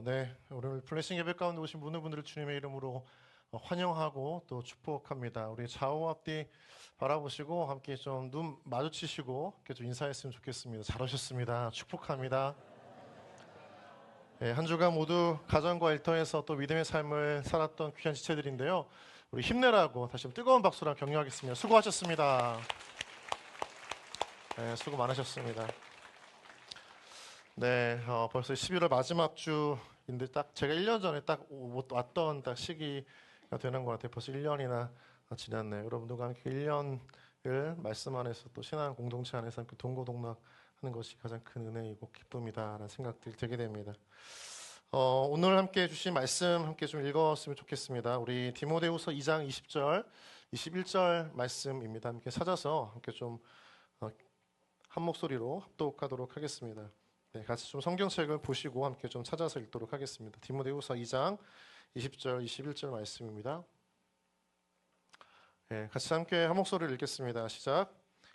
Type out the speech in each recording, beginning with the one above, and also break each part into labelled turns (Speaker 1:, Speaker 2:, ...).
Speaker 1: 네, 오늘 블레싱 예배 가운데 오신 모든 분들을 주님의 이름으로 환영하고 또 축복합니다. 우리 좌우 앞뒤 바라보시고 함께 좀 눈 마주치시고 함께 좀 인사했으면 좋겠습니다. 잘 오셨습니다. 축복합니다. 네, 한 주간 모두 가정과 일터에서 또 믿음의 삶을 살았던 귀한 지체들인데요. 우리 힘내라고 다시 뜨거운 박수랑 격려하겠습니다. 수고하셨습니다. 네, 수고 많으셨습니다. 네, 벌써 11월 마지막 주인데 딱 제가 1년 전에 딱 왔던 딱 시기가 되는 것 같아요. 벌써 1년이나 지났네요. 여러분들과 함께 1년을 말씀 안에서 또 신앙 공동체 안에서 함께 동고동락하는 것이 가장 큰 은혜이고 기쁨이다라는 생각들이 들게 됩니다. 오늘 함께 해주신 말씀 함께 좀 읽었으면 좋겠습니다. 우리 디모데후서 2장 20절, 21절 말씀입니다. 함께 찾아서 함께 좀 한 목소리로 합독하도록 하겠습니다. 네, 같이 좀 성경책을 보시고 함께 좀 찾아서 읽도록 하겠습니다. 디모데후서 2장 20절, 21절 말씀입니다. 네, 같이 함께 한 목소리를 읽겠습니다. 시작.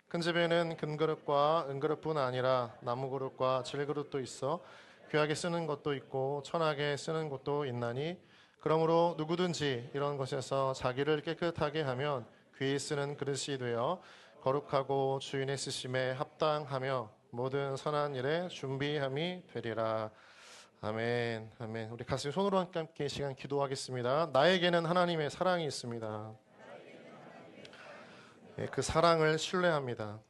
Speaker 1: 큰 집에는 금그릇과 은그릇뿐 아니라 나무그릇과 질그릇도 있어 귀하게 쓰는 것도 있고 천하게 쓰는 것도 있나니 그러므로 누구든지 이런 것에서 자기를 깨끗하게 하면 귀히 쓰는 그릇이 되어 거룩하고 주인의 쓰심에 합당하며 모든 선한 일에 준비함이 되리라. 아멘. 아멘. 우리 가슴 손으로 함께 시간 기도하겠습니다. 나에게는 하나님의 사랑이 있습니다. 네, 그 사랑을 신뢰합니다.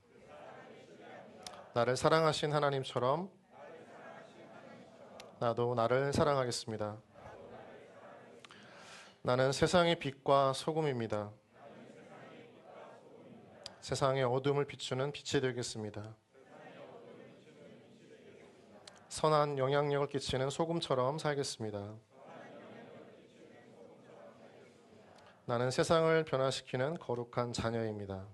Speaker 1: 나를 사랑하신 하나님처럼 나도 나를 사랑하겠습니다. 나는 세상의 빛과 소금입니다. 세상의 어둠을 비추는 빛이 되겠습니다. 선한 영향력을 끼치는 소금처럼 살겠습니다. 나는 세상을 변화시키는 거룩한 자녀입니다.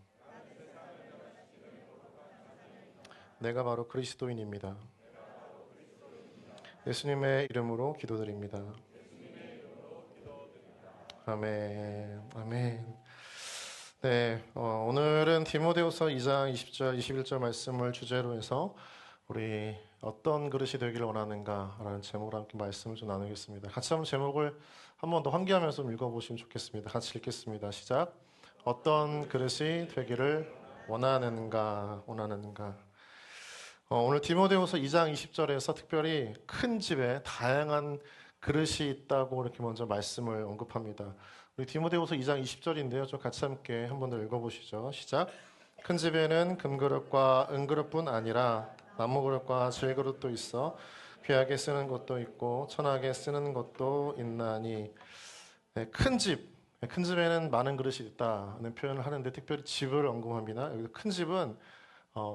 Speaker 1: 내가 바로 그리스도인입니다. 예수님의 이름으로 기도드립니다. 아멘. 아멘. 네, 오늘은 디모데후서 2장 20절, 21절 말씀을 주제로 해서 우리 어떤 그릇이 되기를 원하는가라는 제목으로 함께 말씀을 좀 나누겠습니다. 같이 한번 제목을 한 번 더 환기하면서 좀 읽어보시면 좋겠습니다. 같이 읽겠습니다. 시작. 어떤 그릇이 되기를 원하는가. 오늘 디모데후서 2장 20절에서 특별히 큰 집에 다양한 그릇이 있다고 이렇게 먼저 말씀을 언급합니다. 우리 디모데후서 2장 20절인데요. 좀 같이 함께 한 번 더 읽어보시죠. 시작. 큰 집에는 금그릇과 은그릇뿐 아니라 나무그릇과 질그릇도 있어 귀하게 쓰는 것도 있고 천하게 쓰는 것도 있나니. 네, 큰 집에는 많은 그릇이 있다는 표현을 하는데 특별히 집을 언급합니다. 여기 큰 집은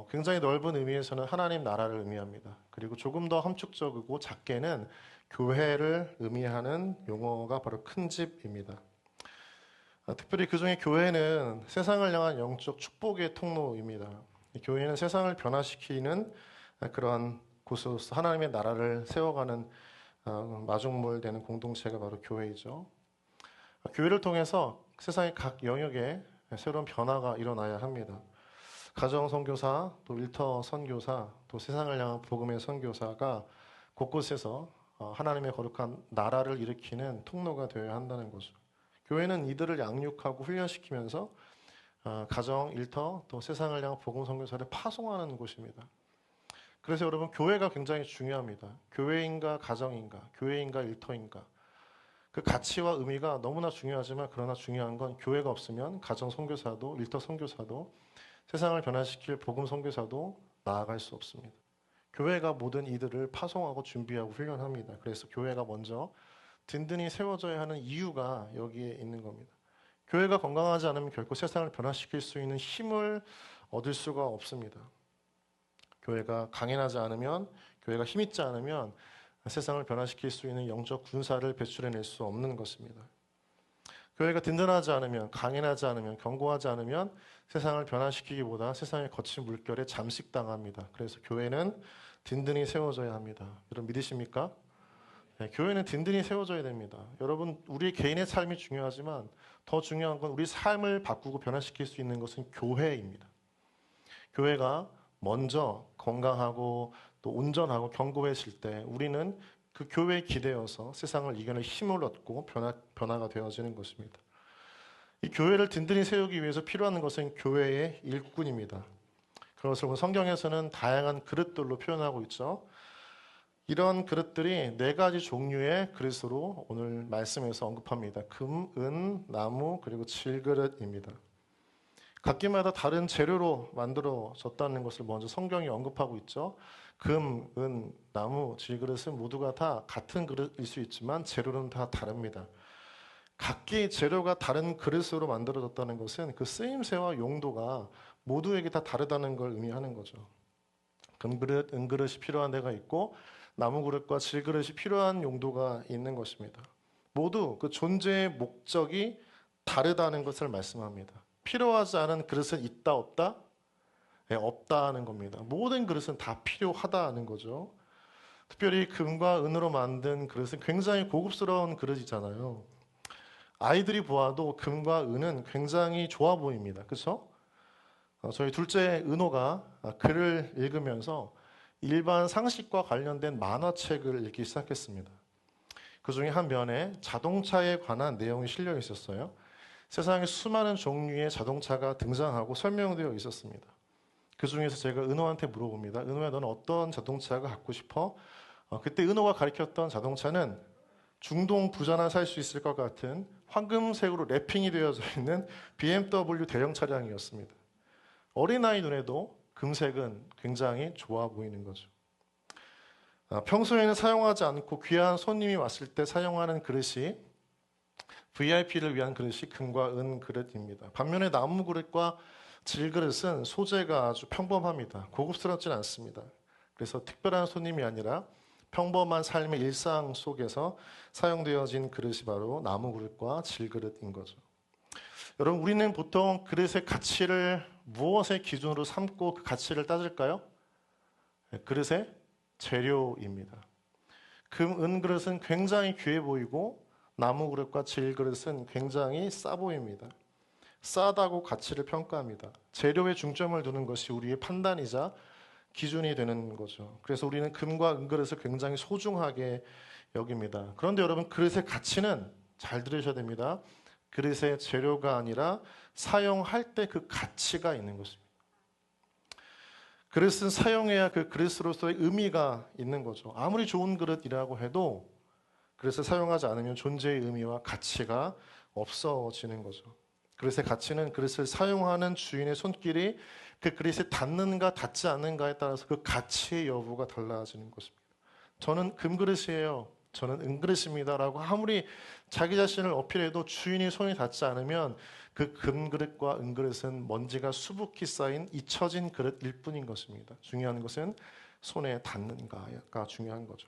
Speaker 1: 굉장히 넓은 의미에서는 하나님 나라를 의미합니다. 그리고 조금 더 함축적이고 작게는 교회를 의미하는 용어가 바로 큰 집입니다. 특별히 그 중에 교회는 세상을 향한 영적 축복의 통로입니다. 교회는 세상을 변화시키는 그러한 곳으로서 하나님의 나라를 세워가는 마중물 되는 공동체가 바로 교회이죠. 교회를 통해서 세상의 각 영역에 새로운 변화가 일어나야 합니다. 가정 선교사, 또 일터 선교사, 또 세상을 향한 복음의 선교사가 곳곳에서 하나님의 거룩한 나라를 일으키는 통로가 되어야 한다는 거죠. 교회는 이들을 양육하고 훈련시키면서 가정, 일터, 또 세상을 향한 복음 선교사를 파송하는 곳입니다. 그래서 여러분 교회가 굉장히 중요합니다. 교회인가 가정인가, 교회인가 일터인가. 그 가치와 의미가 너무나 중요하지만 그러나 중요한 건 교회가 없으면 가정 선교사도 일터 선교사도 세상을 변화시킬 복음 선교사도 나아갈 수 없습니다. 교회가 모든 이들을 파송하고 준비하고 훈련합니다. 그래서 교회가 먼저 든든히 세워져야 하는 이유가 여기에 있는 겁니다. 교회가 건강하지 않으면 결코 세상을 변화시킬 수 있는 힘을 얻을 수가 없습니다. 교회가 강인하지 않으면, 교회가 힘있지 않으면 세상을 변화시킬 수 있는 영적 군사를 배출해낼 수 없는 것입니다. 교회가 든든하지 않으면, 강인하지 않으면, 견고하지 않으면 세상을 변화시키기보다 세상의 거친 물결에 잠식당합니다. 그래서 교회는 든든히 세워져야 합니다. 여러분 믿으십니까? 네, 교회는 든든히 세워져야 됩니다. 여러분 우리 개인의 삶이 중요하지만 더 중요한 건 우리 삶을 바꾸고 변화시킬 수 있는 것은 교회입니다. 교회가 먼저 건강하고 또 온전하고 견고해질 때 우리는 그 교회에 기대어서 세상을 이겨낼 힘을 얻고 변화가 되어지는 것입니다. 이 교회를 든든히 세우기 위해서 필요한 것은 교회의 일꾼입니다. 그것을 성경에서는 다양한 그릇들로 표현하고 있죠. 이런 그릇들이 네 가지 종류의 그릇으로 오늘 말씀에서 언급합니다. 금, 은, 나무, 그리고 질그릇입니다. 각기마다 다른 재료로 만들어졌다는 것을 먼저 성경이 언급하고 있죠. 금, 은, 나무, 질그릇은 모두가 다 같은 그릇일 수 있지만 재료는 다 다릅니다. 각기 재료가 다른 그릇으로 만들어졌다는 것은 그 쓰임새와 용도가 모두에게 다 다르다는 걸 의미하는 거죠. 금그릇, 은그릇이 필요한 데가 있고 나무그릇과 질그릇이 필요한 용도가 있는 것입니다. 모두 그 존재의 목적이 다르다는 것을 말씀합니다. 필요하지 않은 그릇은 있다 없다? 네, 없다는 겁니다. 모든 그릇은 다 필요하다는 거죠. 특별히 금과 은으로 만든 그릇은 굉장히 고급스러운 그릇이잖아요. 아이들이 보아도 금과 은은 굉장히 좋아 보입니다. 그렇죠? 저희 둘째 은호가 글을 읽으면서 일반 상식과 관련된 만화책을 읽기 시작했습니다. 그 중에 한 면에 자동차에 관한 내용이 실려 있었어요. 세상에 수많은 종류의 자동차가 등장하고 설명되어 있었습니다. 그 중에서 제가 은호한테 물어봅니다. 은호야, 너는 어떤 자동차가 갖고 싶어? 그때 은호가 가리켰던 자동차는 중동 부자나 살 수 있을 것 같은 황금색으로 랩핑이 되어져 있는 BMW 대형 차량이었습니다. 어린아이 눈에도 금색은 굉장히 좋아 보이는 거죠. 평소에는 사용하지 않고 귀한 손님이 왔을 때 사용하는 그릇이 VIP를 위한 그릇이 금과 은 그릇입니다. 반면에 나무 그릇과 질그릇은 소재가 아주 평범합니다. 고급스럽진 않습니다. 그래서 특별한 손님이 아니라 평범한 삶의 일상 속에서 사용되어진 그릇이 바로 나무 그릇과 질그릇인 거죠. 여러분, 우리는 보통 그릇의 가치를 무엇의 기준으로 삼고 그 가치를 따질까요? 그릇의 재료입니다. 금, 은 그릇은 굉장히 귀해 보이고 나무 그릇과 질 그릇은 굉장히 싸 보입니다. 싸다고 가치를 평가합니다. 재료에 중점을 두는 것이 우리의 판단이자 기준이 되는 거죠. 그래서 우리는 금과 은 그릇을 굉장히 소중하게 여깁니다. 그런데 여러분, 그릇의 가치는 잘 들으셔야 됩니다. 그릇의 재료가 아니라 사용할 때 그 가치가 있는 것입니다. 그릇은 사용해야 그 그릇으로서의 의미가 있는 거죠. 아무리 좋은 그릇이라고 해도 그릇을 사용하지 않으면 존재의 의미와 가치가 없어지는 거죠. 그릇의 가치는 그릇을 사용하는 주인의 손길이 그 그릇에 닿는가 닿지 않는가에 따라서 그 가치의 여부가 달라지는 것입니다. 저는 금그릇이에요. 저는 은그릇입니다라고 아무리 자기 자신을 어필해도 주인이 손이 닿지 않으면 그 금그릇과 은그릇은 먼지가 수북히 쌓인 잊혀진 그릇일 뿐인 것입니다. 중요한 것은 손에 닿는가가 중요한 거죠.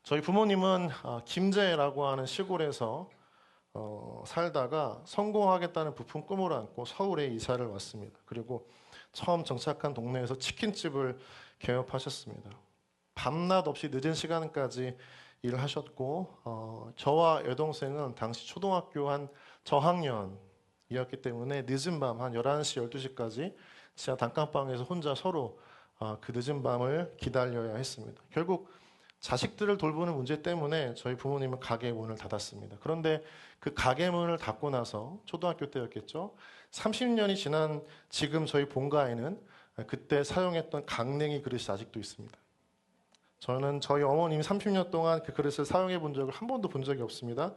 Speaker 1: 저희 부모님은 김제라고 하는 시골에서 살다가 성공하겠다는 부푼 꿈을 안고 서울에 이사를 왔습니다. 그리고 처음 정착한 동네에서 치킨집을 개업하셨습니다. 밤낮 없이 늦은 시간까지 일을 하셨고 저와 여동생은 당시 초등학교 한 저학년이었기 때문에 늦은 밤 한 11시, 12시까지 지하 단칸방에서 혼자 서로 그 늦은 밤을 기다려야 했습니다. 결국 자식들을 돌보는 문제 때문에 저희 부모님은 가게 문을 닫았습니다. 그런데 그 가게 문을 닫고 나서 초등학교 때였겠죠. 30년이 지난 지금 저희 본가에는 그때 사용했던 강냉이 그릇이 아직도 있습니다. 저는 저희 어머님이 30년 동안 그 그릇을 사용해 본 적을 한 번도 본 적이 없습니다.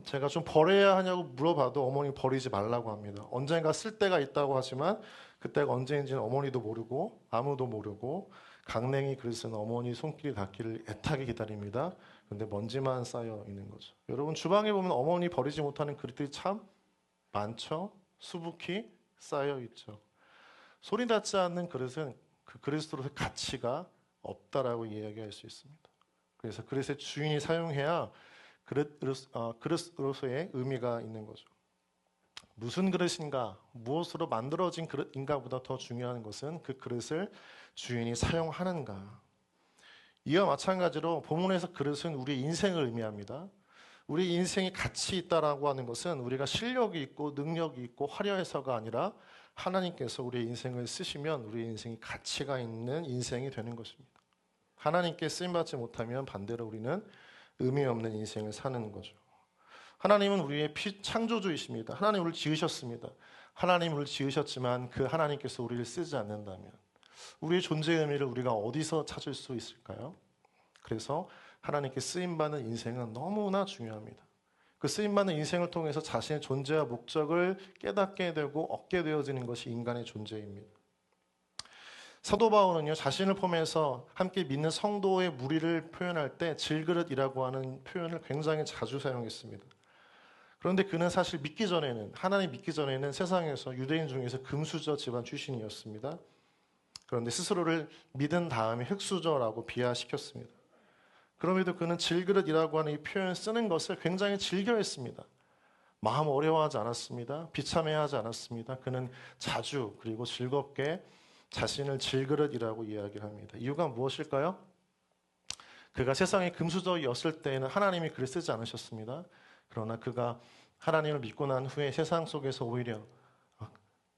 Speaker 1: 제가 좀 버려야 하냐고 물어봐도 어머니 버리지 말라고 합니다. 언젠가 쓸 때가 있다고 하지만 그때가 언제인지는 어머니도 모르고 아무도 모르고 강냉이 그릇은 어머니 손길이 닿기를 애타게 기다립니다. 그런데 먼지만 쌓여 있는 거죠. 여러분, 주방에 보면 어머니 버리지 못하는 그릇들이 참 많죠. 수북히 쌓여 있죠. 소리 나지 않는 그릇은 그 그릇으로서의 가치가 없다라고 이야기할 수 있습니다. 그래서 그릇의 주인이 사용해야 그릇으로서의 의미가 있는 거죠. 무슨 그릇인가, 무엇으로 만들어진 그릇인가보다 더 중요한 것은 그 그릇을 주인이 사용하는가. 이와 마찬가지로 본문에서 그릇은 우리의 인생을 의미합니다. 우리 인생이 가치 있다라고 하는 것은 우리가 실력이 있고 능력이 있고 화려해서가 아니라 하나님께서 우리의 인생을 쓰시면 우리의 인생이 가치가 있는 인생이 되는 것입니다. 하나님께 쓰임받지 못하면 반대로 우리는 의미 없는 인생을 사는 거죠. 하나님은 우리의 창조주이십니다. 하나님 우리를 지으셨습니다. 하나님 우리를 지으셨지만 그 하나님께서 우리를 쓰지 않는다면 우리의 존재의 의미를 우리가 어디서 찾을 수 있을까요? 그래서 하나님께 쓰임받는 인생은 너무나 중요합니다. 그 쓰임받는 인생을 통해서 자신의 존재와 목적을 깨닫게 되고 얻게 되어지는 것이 인간의 존재입니다. 사도 바울은요, 자신을 포함해서 함께 믿는 성도의 무리를 표현할 때 질그릇이라고 하는 표현을 굉장히 자주 사용했습니다. 그런데 그는 사실 하나님 믿기 전에는 세상에서 유대인 중에서 금수저 집안 출신이었습니다. 그런데 스스로를 믿은 다음에 흙수저라고 비하시켰습니다. 그럼에도 그는 질그릇이라고 하는 이 표현 쓰는 것을 굉장히 즐겨했습니다. 마음 어려워하지 않았습니다. 비참해하지 않았습니다. 그는 자주 그리고 즐겁게 자신을 질그릇이라고 이야기를 합니다. 이유가 무엇일까요? 그가 세상의 금수저였을 때에는 하나님이 그를 쓰지 않으셨습니다. 그러나 그가 하나님을 믿고 난 후에 세상 속에서 오히려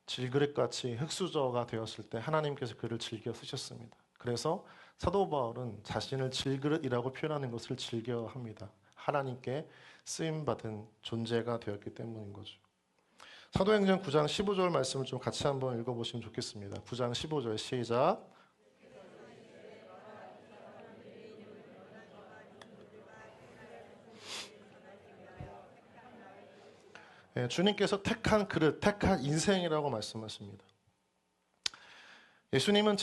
Speaker 1: 질그릇같이 흙수저가 되었을 때 하나님께서 그를 즐겨 쓰셨습니다. 그래서 사도 바울은 자신을 질그릇이라고 표현하는 것을 즐겨합니다. 하나님께 쓰임받은 존재가 되었기 때문인 거죠. 사도행전 9장 15절 말씀을 좀 같이 한번 읽어보시면 좋겠습니다. 9장 15절 시작. 주님께서 택한 그릇, 택한 인생이라고 말씀하십니다. 예수님의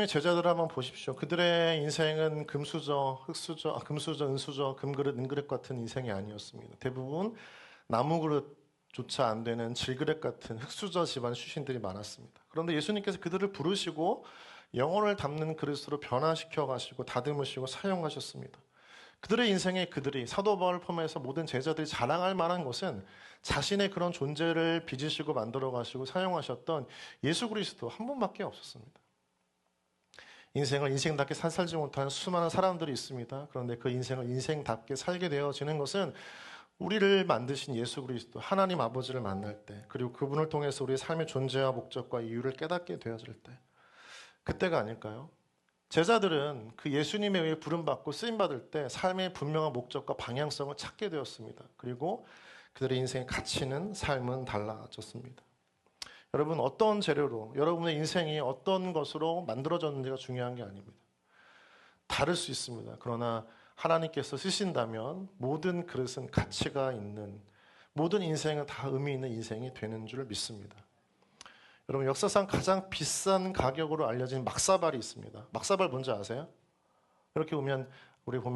Speaker 1: 제자들을 한번 보십시오. 그들의 인생은 금수저, 은수저, 금그릇, 은그릇 같은 인생이 아니었습니다. 대부분 나무 그릇조차 안 되는 질그릇 같은 흙수저 집안 출신들이 많았습니다. 그런데 예수님께서 그들을 부르시고 영혼을 담는 그릇으로 변화시켜 가시고 다듬으시고 사용하셨습니다. 그들의 인생에 사도 바울을 포함해서 모든 제자들이 자랑할 만한 것은 자신의 그런 존재를 빚으시고 만들어 가시고 사용하셨던 예수 그리스도 한 분밖에 없었습니다. 인생을 인생답게 살지 못하는 수많은 사람들이 있습니다. 그런데 그 인생을 인생답게 살게 되어지는 것은 우리를 만드신 예수 그리스도 하나님 아버지를 만날 때, 그리고 그분을 통해서 우리의 삶의 존재와 목적과 이유를 깨닫게 되어질 때, 그때가 아닐까요? 제자들은 그 예수님에 의해 부름받고 쓰임받을 때 삶의 분명한 목적과 방향성을 찾게 되었습니다. 그리고 그들의 인생의 가치는, 삶은 달라졌습니다. 여러분, 어떤 재료로, 여러분의 인생이 어떤 것으로 만들어졌는지가 중요한 게 아닙니다. 다를 수 있습니다. 그러나 하나님께서 쓰신다면 모든 그릇은 가치가 있는, 모든 인생은 다 의미 있는 인생이 되는 줄 믿습니다. 여러분, 역사상 가장 비싼 가격으로 알려진 막사발이 있습니다. 막사발 뭔지 아세요? 이렇게 보면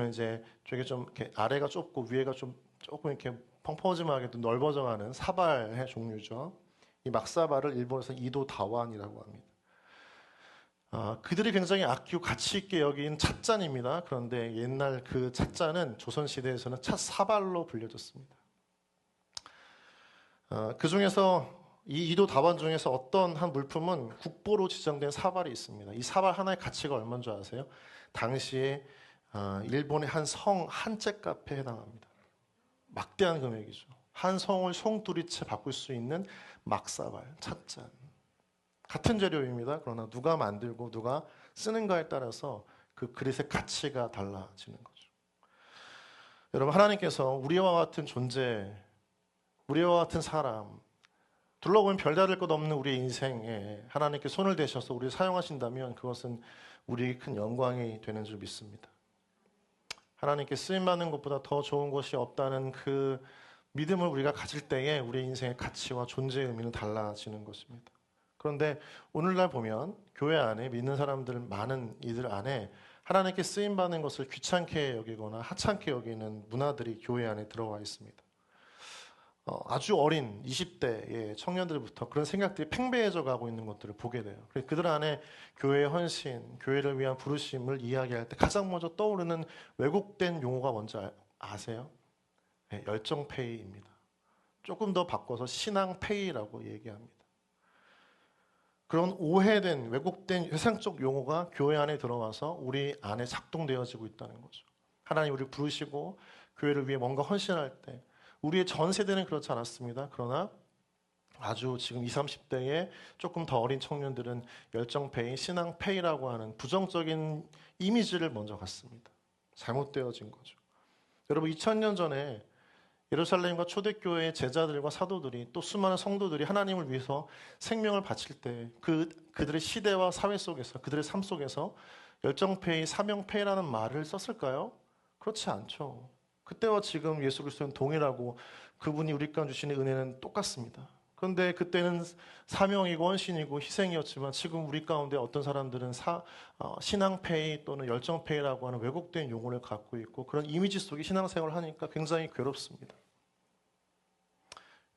Speaker 1: 이제 저게 좀 이렇게 아래가 좁고 위에가 좀 조금 이렇게 펑퍼짐하게 넓어져 가는 사발의 종류죠. 이 막사발을 일본에서 이도 다완이라고 합니다. 그들이 굉장히 아끼고 가치 있게 여긴 찻잔입니다. 그런데 옛날 그 찻잔은 조선시대에서는 찻사발로 불려졌습니다. 그 중에서 이 이도 다완 중에서 어떤 한 물품은 국보로 지정된 사발이 있습니다. 이 사발 하나의 가치가 얼마인 줄 아세요? 당시에 일본의 한 성 한 째값에 해당합니다. 막대한 금액이죠. 한 성을 송두리째 바꿀 수 있는 막사발, 찻잔. 같은 재료입니다. 그러나 누가 만들고 누가 쓰는가에 따라서 그 그릇의 가치가 달라지는 거죠. 여러분, 하나님께서 우리와 같은 존재, 우리와 같은 사람, 둘러보면 별다를 것 없는 우리의 인생에 하나님께 손을 대셔서 우리를 사용하신다면 그것은 우리에게 큰 영광이 되는 줄 믿습니다. 하나님께 쓰임받는 것보다 더 좋은 것이 없다는 그 믿음을 우리가 가질 때에 우리의 인생의 가치와 존재의 의미는 달라지는 것입니다. 그런데 오늘날 보면 교회 안에 믿는 사람들 많은 이들 안에 하나님께 쓰임받는 것을 귀찮게 여기거나 하찮게 여기는 문화들이 교회 안에 들어와 있습니다. 아주 어린 20대의 청년들부터 그런 생각들이 팽배해져 가고 있는 것들을 보게 돼요. 그들 안에 교회의 헌신, 교회를 위한 부르심을 이야기할 때 가장 먼저 떠오르는 왜곡된 용어가 뭔지 아세요? 네, 열정페이입니다. 조금 더 바꿔서 신앙페이라고 얘기합니다. 그런 오해된, 왜곡된 회상적 용어가 교회 안에 들어와서 우리 안에 작동되어지고 있다는 거죠. 하나님 우리를 부르시고 교회를 위해 뭔가 헌신할 때 우리의 전 세대는 그렇지 않았습니다. 그러나 아주 지금 20, 30대의 조금 더 어린 청년들은 열정페이, 신앙페이라고 하는 부정적인 이미지를 먼저 갖습니다. 잘못되어진 거죠. 여러분 2000년 전에 예루살렘과 초대교회의 제자들과 사도들이 또 수많은 성도들이 하나님을 위해서 생명을 바칠 때 그들의 시대와 사회 속에서 그들의 삶 속에서 열정페이, 사명페이라는 말을 썼을까요? 그렇지 않죠. 그때와 지금 예수 그리스도는 동일하고 그분이 우리 가운데 주시는 은혜는 똑같습니다. 그런데 그때는 사명이고 헌신이고 희생이었지만 지금 우리 가운데 어떤 사람들은 신앙페이 또는 열정페이라고 하는 왜곡된 용어를 갖고 있고 그런 이미지 속에 신앙생활을 하니까 굉장히 괴롭습니다.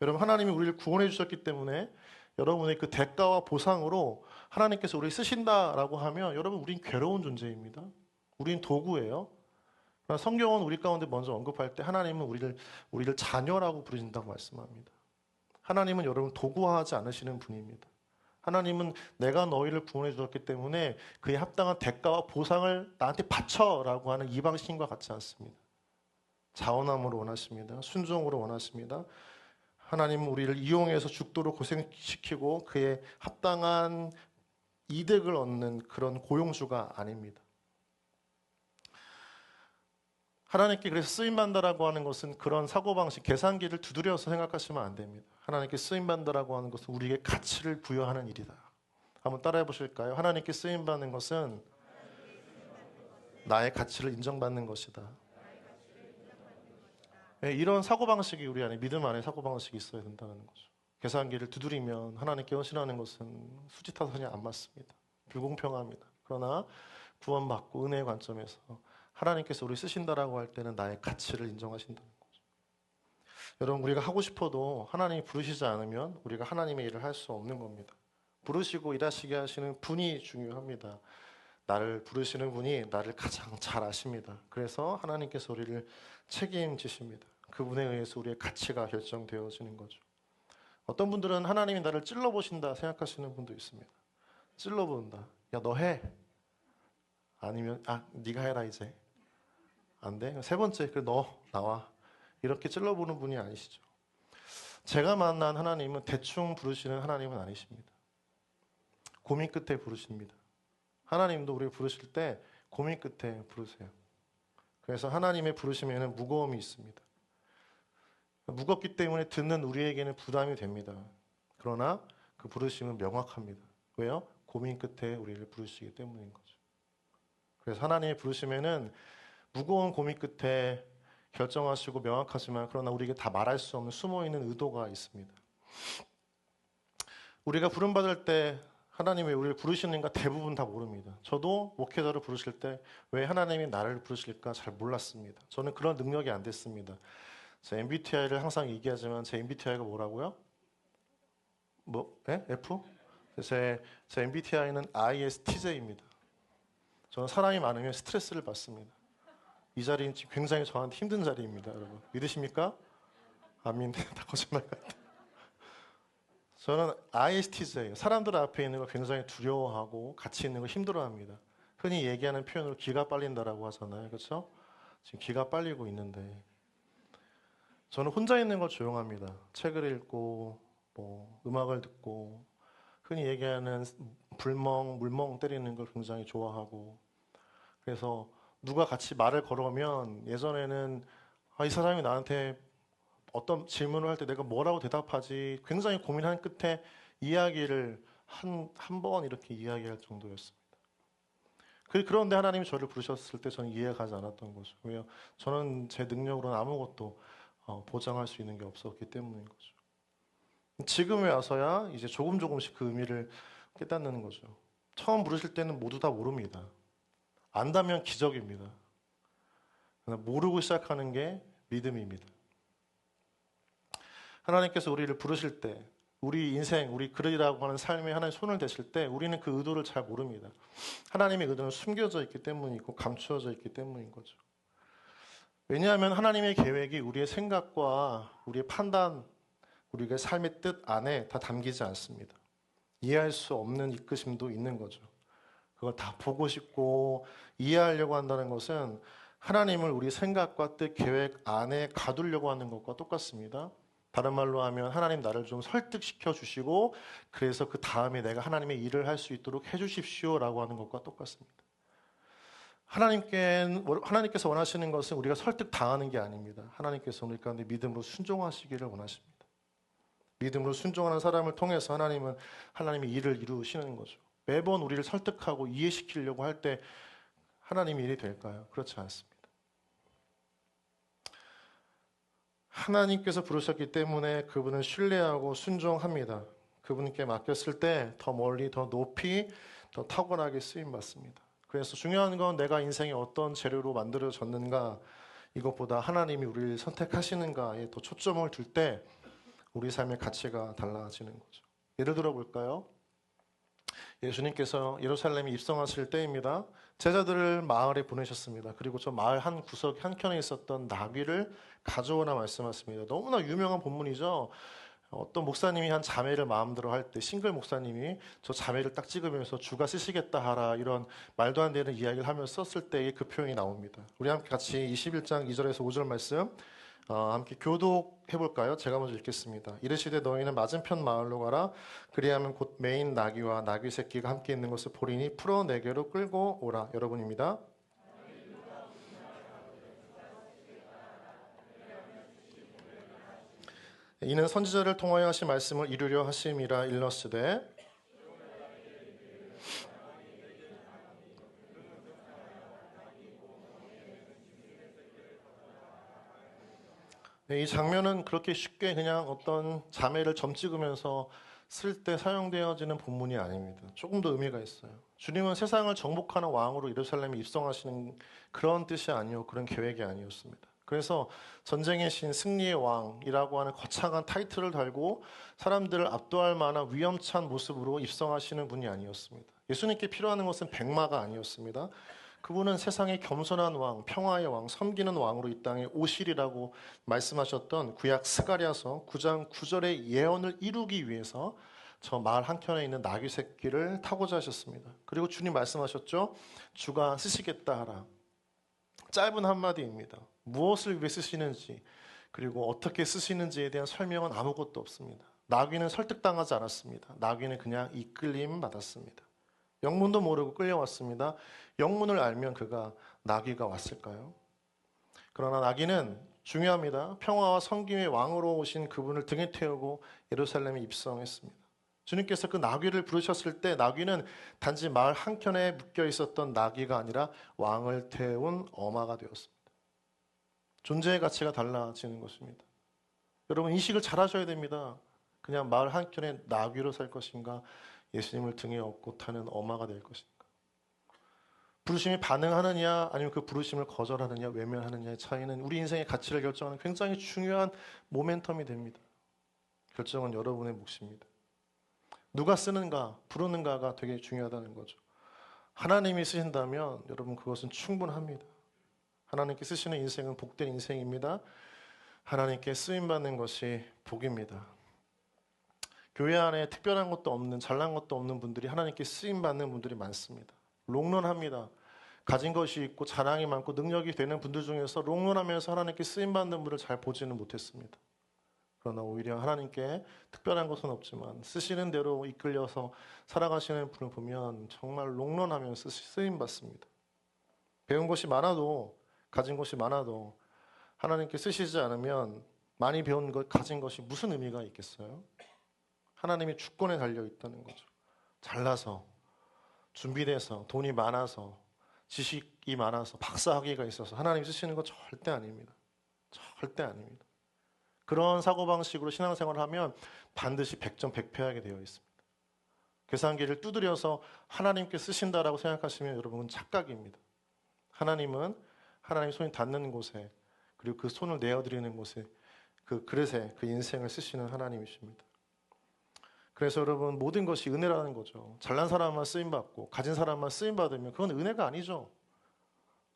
Speaker 1: 여러분 하나님이 우리를 구원해 주셨기 때문에 여러분의 그 대가와 보상으로 하나님께서 우리를 쓰신다라고 하면 여러분 우린 괴로운 존재입니다. 우린 도구예요. 그러나 성경은 우리 가운데 먼저 언급할 때 하나님은 우리를 자녀라고 부르신다고 말씀합니다. 하나님은 여러분 도구화하지 않으시는 분입니다. 하나님은 내가 너희를 구원해 주었기 때문에 그에 합당한 대가와 보상을 나한테 바쳐라고 하는 이방신과 같지 않습니다. 자원함으로 원하십니다. 순종으로 원하십니다. 하나님은 우리를 이용해서 죽도록 고생시키고 그에 합당한 이득을 얻는 그런 고용주가 아닙니다. 하나님께 그래서 쓰임받는다라고 하는 것은 그런 사고방식, 계산기를 두드려서 생각하시면 안 됩니다. 하나님께 쓰임받는다라고 하는 것은 우리에게 가치를 부여하는 일이다. 한번 따라해 보실까요? 하나님께 쓰임받는 것은 나의 가치를 인정받는 것이다. 네, 이런 사고방식이 우리 안에, 믿음 안에 사고방식이 있어야 된다는 거죠. 계산기를 두드리면 하나님께 헌신하는 것은 수지타산이 안 맞습니다. 불공평합니다. 그러나 구원받고 은혜의 관점에서 하나님께서 우리 쓰신다라고 할 때는 나의 가치를 인정하신다는 거죠. 여러분 우리가 하고 싶어도 하나님이 부르시지 않으면 우리가 하나님의 일을 할 수 없는 겁니다. 부르시고 일하시게 하시는 분이 중요합니다. 나를 부르시는 분이 나를 가장 잘 아십니다. 그래서 하나님께서 우리를 책임지십니다. 그분에 의해서 우리의 가치가 결정되어지는 거죠. 어떤 분들은 하나님이 나를 찔러보신다 생각하시는 분도 있습니다. 찔러본다. 야, 너 해. 아니면 네가 해라 이제. 안 돼? 세 번째, 그래 너 나와. 이렇게 찔러보는 분이 아니시죠. 제가 만난 하나님은 대충 부르시는 하나님은 아니십니다. 고민 끝에 부르십니다. 하나님도 우리 부르실 때 고민 끝에 부르세요. 그래서 하나님의 부르심에는 무거움이 있습니다. 무겁기 때문에 듣는 우리에게는 부담이 됩니다. 그러나 그 부르심은 명확합니다. 왜요? 고민 끝에 우리를 부르시기 때문인 거죠. 그래서 하나님의 부르심에는 무거운 고민 끝에 결정하시고 명확하지만 그러나 우리에게 다 말할 수 없는 숨어있는 의도가 있습니다. 우리가 부름받을 때 하나님이 우리를 부르시는가 대부분 다 모릅니다. 저도 목회자를 부르실 때 왜 하나님이 나를 부르실까 잘 몰랐습니다. 저는 그런 능력이 안 됐습니다. 제 MBTI를 항상 얘기하지만 제 MBTI가 뭐라고요? F? 제 MBTI는 ISTJ입니다. 저는 사람이 많으면 스트레스를 받습니다. 이 자리는 굉장히 저한테 힘든 자리입니다. 여러분 믿으십니까? 안 믿네. 다 거짓말 같아. 저는 ISTJ예요. 사람들 앞에 있는 걸 굉장히 두려워하고 같이 있는 걸 힘들어합니다. 흔히 얘기하는 표현으로 기가 빨린다라고 하잖아요. 그렇죠? 지금 기가 빨리고 있는데 저는 혼자 있는 걸 조용합니다. 책을 읽고 음악을 듣고 흔히 얘기하는 물멍 때리는 걸 굉장히 좋아하고 그래서 누가 같이 말을 걸어오면 예전에는 이 사람이 나한테 어떤 질문을 할 때 내가 뭐라고 대답하지 굉장히 고민한 끝에 이야기를 한 번 이렇게 이야기할 정도였습니다. 그런데 하나님이 저를 부르셨을 때 저는 이해가 가지 않았던 거죠. 왜요? 저는 제 능력으로는 아무것도 보장할 수 있는 게 없었기 때문인 거죠. 지금에 와서야 이제 조금씩 그 의미를 깨닫는 거죠. 처음 부르실 때는 모두 다 모릅니다. 안다면 기적입니다. 모르고 시작하는 게 믿음입니다. 하나님께서 우리를 부르실 때 우리 인생, 우리 그릇이라고 하는 삶에 하나님 손을 대실 때 우리는 그 의도를 잘 모릅니다. 하나님의 의도는 숨겨져 있기 때문이고 감추어져 있기 때문인 거죠. 왜냐하면 하나님의 계획이 우리의 생각과 우리의 판단, 우리의 삶의 뜻 안에 다 담기지 않습니다. 이해할 수 없는 이끄심도 있는 거죠. 그걸 다 보고 싶고 이해하려고 한다는 것은 하나님을 우리 생각과 뜻, 계획 안에 가두려고 하는 것과 똑같습니다. 다른 말로 하면 하나님 나를 좀 설득시켜 주시고 그래서 그 다음에 내가 하나님의 일을 할 수 있도록 해주십시오라고 하는 것과 똑같습니다. 하나님께서 원하시는 것은 우리가 설득당하는 게 아닙니다. 하나님께서 우리 가운데 믿음으로 순종하시기를 원하십니다. 믿음으로 순종하는 사람을 통해서 하나님은 하나님의 일을 이루시는 거죠. 매번 우리를 설득하고 이해시키려고 할 때 하나님의 일이 될까요? 그렇지 않습니다. 하나님께서 부르셨기 때문에 그분은 신뢰하고 순종합니다. 그분께 맡겼을 때 더 멀리, 더 높이, 더 탁월하게 쓰임받습니다. 그래서 중요한 건 내가 인생에 어떤 재료로 만들어졌는가, 이것보다 하나님이 우리를 선택하시는가에 더 초점을 둘 때 우리 삶의 가치가 달라지는 거죠. 예를 들어 볼까요? 예수님께서 예루살렘에 입성하실 때입니다. 제자들을 마을에 보내셨습니다. 그리고 저 마을 한 구석 한켠에 있었던 나귀를 가져오라 말씀하십니다. 너무나 유명한 본문이죠. 어떤 목사님이 한 자매를 마음대로 할 때 싱글 목사님이 저 자매를 딱 찍으면서 주가 쓰시겠다 하라 이런 말도 안 되는 이야기를 하면서 썼을 때의 그 표현이 나옵니다. 우리 함께 같이 21장 2절에서 5절 말씀 함께 교독해 볼까요? 제가 먼저 읽겠습니다. 이르시되 너희는 맞은편 마을로 가라. 그리하면 곧 매인 나귀와 나귀 새끼가 함께 있는 것을 보리니 풀어 내게로 끌고 오라. 여러분입니다. 이는 선지자를 통하여 하신 말씀을 이루려 하심이라 일렀으되 이 장면은 그렇게 쉽게 그냥 어떤 자매를 점 찍으면서 쓸 때 사용되어지는 본문이 아닙니다. 조금 더 의미가 있어요. 주님은 세상을 정복하는 왕으로 예루살렘에 입성하시는 그런 뜻이 아니요 그런 계획이 아니었습니다. 그래서 전쟁의 신, 승리의 왕이라고 하는 거창한 타이틀을 달고 사람들을 압도할 만한 위험찬 모습으로 입성하시는 분이 아니었습니다. 예수님께 필요한 것은 백마가 아니었습니다. 그분은 세상의 겸손한 왕, 평화의 왕, 섬기는 왕으로 이 땅에 오시리라고 말씀하셨던 구약 스가랴서 9장 9절의 예언을 이루기 위해서 저 마을 한켠에 있는 나귀 새끼를 타고자 하셨습니다. 그리고 주님 말씀하셨죠. 주가 쓰시겠다 하라. 짧은 한마디입니다. 무엇을 위해 쓰시는지 그리고 어떻게 쓰시는지에 대한 설명은 아무것도 없습니다. 나귀는 설득당하지 않았습니다. 나귀는 그냥 이끌림 받았습니다. 영문도 모르고 끌려왔습니다. 영문을 알면 그가 나귀가 왔을까요? 그러나 나귀는 중요합니다. 평화와 섬김의 왕으로 오신 그분을 등에 태우고 예루살렘에 입성했습니다. 주님께서 그 나귀를 부르셨을 때 나귀는 단지 마을 한켠에 묶여 있었던 나귀가 아니라 왕을 태운 어마가 되었습니다. 존재의 가치가 달라지는 것입니다. 여러분 인식을 잘 하셔야 됩니다. 그냥 마을 한켠에 나귀로 살 것인가 예수님을 등에 업고 타는 어마가 될 것인가. 부르심에 반응하느냐 아니면 그 부르심을 거절하느냐 외면하느냐의 차이는 우리 인생의 가치를 결정하는 굉장히 중요한 모멘텀이 됩니다. 결정은 여러분의 몫입니다. 누가 쓰는가 부르는가가 되게 중요하다는 거죠. 하나님이 쓰신다면 여러분 그것은 충분합니다. 하나님께 쓰시는 인생은 복된 인생입니다. 하나님께 쓰임받는 것이 복입니다. 교회 안에 특별한 것도 없는 잘난 것도 없는 분들이 하나님께 쓰임받는 분들이 많습니다. 롱런합니다. 가진 것이 있고 자랑이 많고 능력이 되는 분들 중에서 롱런하면서 하나님께 쓰임받는 분을 잘 보지는 못했습니다. 그러나 오히려 하나님께 특별한 것은 없지만 쓰시는 대로 이끌려서 살아가시는 분을 보면 정말 롱런하면서 쓰임받습니다. 배운 것이 많아도 가진 것이 많아도 하나님께 쓰시지 않으면 많이 배운 것, 가진 것이 무슨 의미가 있겠어요? 하나님의 주권에 달려 있다는 거죠. 잘나서, 준비돼서, 돈이 많아서, 지식이 많아서, 박사학위가 있어서 하나님 쓰시는 거 절대 아닙니다. 절대 아닙니다. 그런 사고방식으로 신앙생활을 하면 반드시 100점 100패하게 되어 있습니다. 계산기를 두드려서 하나님께 쓰신다라고 생각하시면 여러분은 착각입니다. 하나님은 하나님 손이 닿는 곳에 그리고 그 손을 내어드리는 곳에 그 그릇에 그 인생을 쓰시는 하나님이십니다. 그래서 여러분 모든 것이 은혜라는 거죠. 잘난 사람만 쓰임받고 가진 사람만 쓰임받으면 그건 은혜가 아니죠.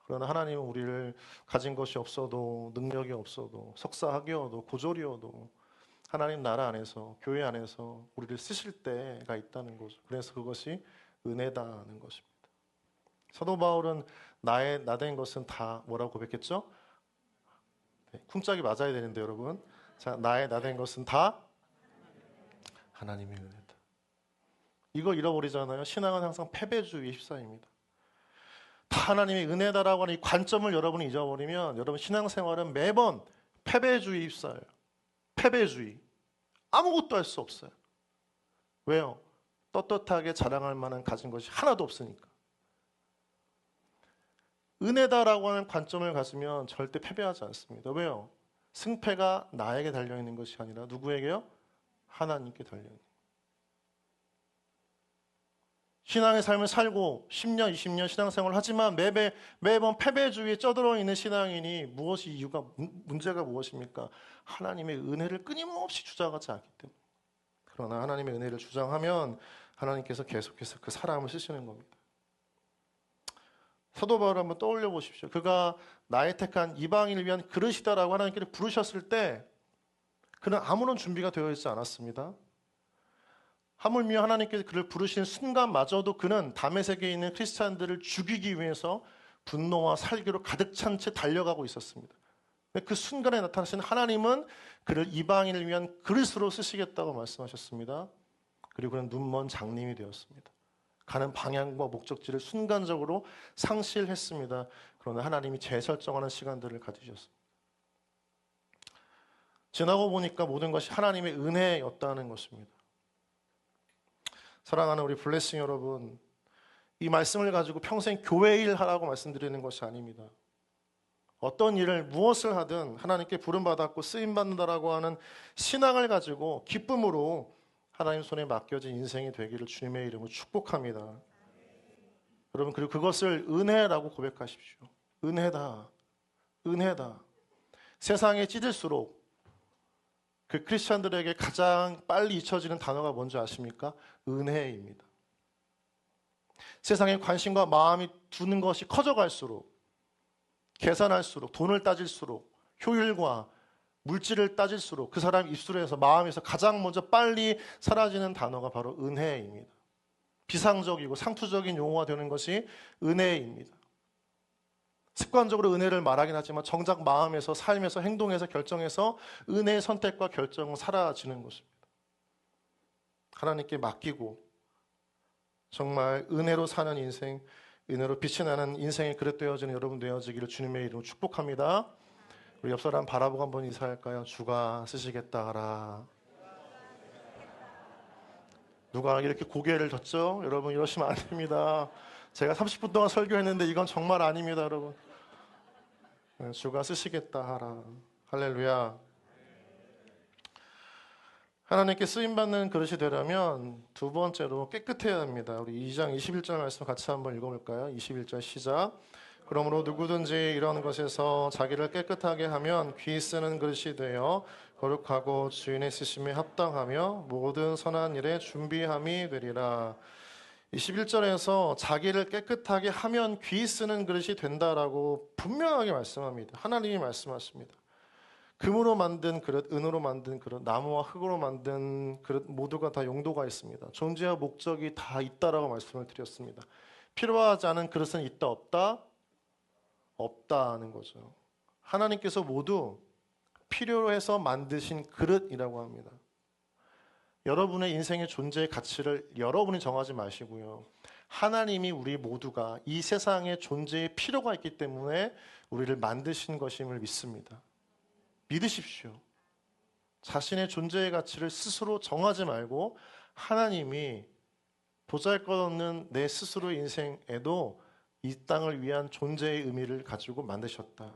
Speaker 1: 그러나 하나님은 우리를 가진 것이 없어도 능력이 없어도 석사학위여도 고졸이어도 하나님 나라 안에서 교회 안에서 우리를 쓰실 때가 있다는 거죠. 그래서 그것이 은혜다는 것입니다. 사도 바울은 나된 것은 다 뭐라고 고백했죠? 네, 쿵짝이 맞아야 되는데 여러분 자, 나의 나 된 것은 다 하나님의 은혜다. 이거 잃어버리잖아요. 신앙은 항상 패배주의 휩싸입니다. 다 하나님의 은혜다라고 하는 이 관점을 여러분이 잊어버리면 여러분 신앙생활은 매번 패배주의 휩싸여요. 패배주의. 아무것도 할 수 없어요. 왜요? 떳떳하게 자랑할 만한 가진 것이 하나도 없으니까. 은혜다라고 하는 관점을 가지면 절대 패배하지 않습니다. 왜요? 승패가 나에게 달려있는 것이 아니라 누구에게요? 하나님께 달려있는. 신앙의 삶을 살고 10년, 20년 신앙생활을 하지만 매번 패배주의에 쩌들어 있는 신앙인이 문제가 무엇입니까? 하나님의 은혜를 끊임없이 주장하지 않기 때문에. 그러나 하나님의 은혜를 주장하면 하나님께서 계속해서 그 사람을 쓰시는 겁니다. 사도 바울을 한번 떠올려 보십시오. 그가 나의 택한 이방인을 위한 그릇이다라고 하나님께서 부르셨을 때 그는 아무런 준비가 되어 있지 않았습니다. 하물며 하나님께서 그를 부르신 순간마저도 그는 다메섹에 있는 크리스찬들을 죽이기 위해서 분노와 살기로 가득 찬 채 달려가고 있었습니다. 그 순간에 나타나신 하나님은 그를 이방인을 위한 그릇으로 쓰시겠다고 말씀하셨습니다. 그리고 그는 눈먼 장님이 되었습니다. 가는 방향과 목적지를 순간적으로 상실했습니다. 그러나 하나님이 재설정하는 시간들을 가지셨습니다. 지나고 보니까 모든 것이 하나님의 은혜였다는 것입니다. 사랑하는 우리 블레싱 여러분, 이 말씀을 가지고 평생 교회 일 하라고 말씀드리는 것이 아닙니다. 어떤 일을 무엇을 하든 하나님께 부름받았고 쓰임받는다라고 하는 신앙을 가지고 기쁨으로 하나님 손에 맡겨진 인생이 되기를 주님의 이름으로 축복합니다. 여러분, 그리고 그것을 은혜라고 고백하십시오. 은혜다. 은혜다. 세상에 찌들수록 그 크리스찬들에게 가장 빨리 잊혀지는 단어가 뭔지 아십니까? 은혜입니다. 세상에 관심과 마음이 두는 것이 커져갈수록, 계산할수록, 돈을 따질수록, 효율과 물질을 따질수록 그 사람 입술에서, 마음에서 가장 먼저 빨리 사라지는 단어가 바로 은혜입니다. 비상적이고 상투적인 용어가 되는 것이 은혜입니다. 습관적으로 은혜를 말하긴 하지만 정작 마음에서, 삶에서, 행동에서, 결정에서 은혜의 선택과 결정은 사라지는 것입니다. 하나님께 맡기고 정말 은혜로 사는 인생, 은혜로 빛이 나는 인생의 그릇 되어지는 여러분 되어지기를 주님의 이름으로 축복합니다. 우리 옆 사람 바라보고 한번 인사할까요? 주가 쓰시겠다 하라. 누가 이렇게 고개를 젓죠? 여러분 이러시면 안 됩니다. 제가 30분 동안 설교했는데 이건 정말 아닙니다, 여러분. 주가 쓰시겠다 하라. 할렐루야. 하나님께 쓰임받는 그릇이 되려면 두 번째로 깨끗해야 합니다. 우리 2장 21절 말씀 같이 한번 읽어볼까요? 21절 시작. 그러므로 누구든지 이런 것에서 자기를 깨끗하게 하면 귀 쓰는 그릇이 되어 거룩하고 주인의 쓰심에 합당하며 모든 선한 일에 준비함이 되리라. 21절에서 자기를 깨끗하게 하면 귀 쓰는 그릇이 된다라고 분명하게 말씀합니다. 하나님이 말씀하십니다. 금으로 만든 그릇, 은으로 만든 그릇, 나무와 흙으로 만든 그릇 모두가 다 용도가 있습니다. 존재와 목적이 다 있다라고 말씀을 드렸습니다. 필요하지 않은 그릇은 있다 없다? 없다는 거죠. 하나님께서 모두 필요로 해서 만드신 그릇이라고 합니다. 여러분의 인생의 존재의 가치를 여러분이 정하지 마시고요. 하나님이 우리 모두가 이 세상에 존재의 필요가 있기 때문에 우리를 만드신 것임을 믿습니다. 믿으십시오. 자신의 존재의 가치를 스스로 정하지 말고 하나님이 보잘것없는 내 스스로의 인생에도 이 땅을 위한 존재의 의미를 가지고 만드셨다.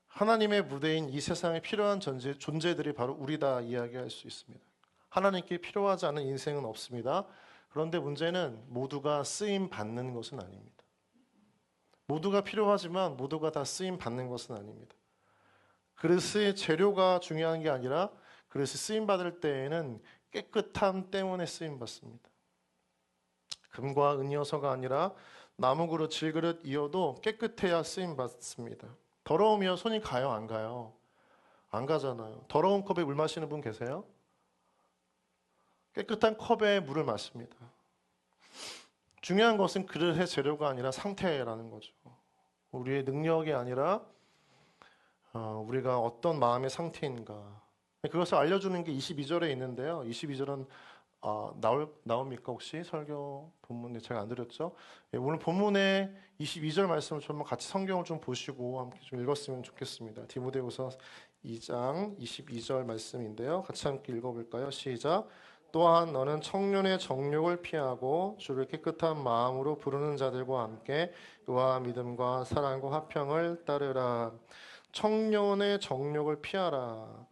Speaker 1: 하나님의 무대인 이 세상에 필요한 존재들이 바로 우리다 이야기할 수 있습니다. 하나님께 필요하지 않은 인생은 없습니다. 그런데 문제는 모두가 쓰임 받는 것은 아닙니다. 모두가 필요하지만 모두가 다 쓰임 받는 것은 아닙니다. 그릇의 재료가 중요한 게 아니라 그릇이 쓰임 받을 때에는 깨끗함 때문에 쓰임 받습니다. 금과 은이어서가 아니라 나무 그릇, 질그릇이어도 깨끗해야 쓰임 받습니다. 더러우면 손이 가요, 안 가요? 안 가잖아요. 더러운 컵에 물 마시는 분 계세요? 깨끗한 컵에 물을 마십니다. 중요한 것은 그릇의 재료가 아니라 상태라는 거죠. 우리의 능력이 아니라 우리가 어떤 마음의 상태인가 그것을 알려주는 게 22절에 있는데요. 22절은 나옵니까 혹시 설교 본문에 제가 안 드렸죠? 예, 오늘 본문의 22절 말씀을 좀 같이 성경을 좀 보시고 함께 좀 읽었으면 좋겠습니다. 디모데후서 2장 22절 말씀인데요. 같이 함께 읽어볼까요? 시작. 또한 너는 청년의 정욕을 피하고 주를 깨끗한 마음으로 부르는 자들과 함께 의와 믿음과 사랑과 화평을 따르라. 청년의 정욕을 피하라.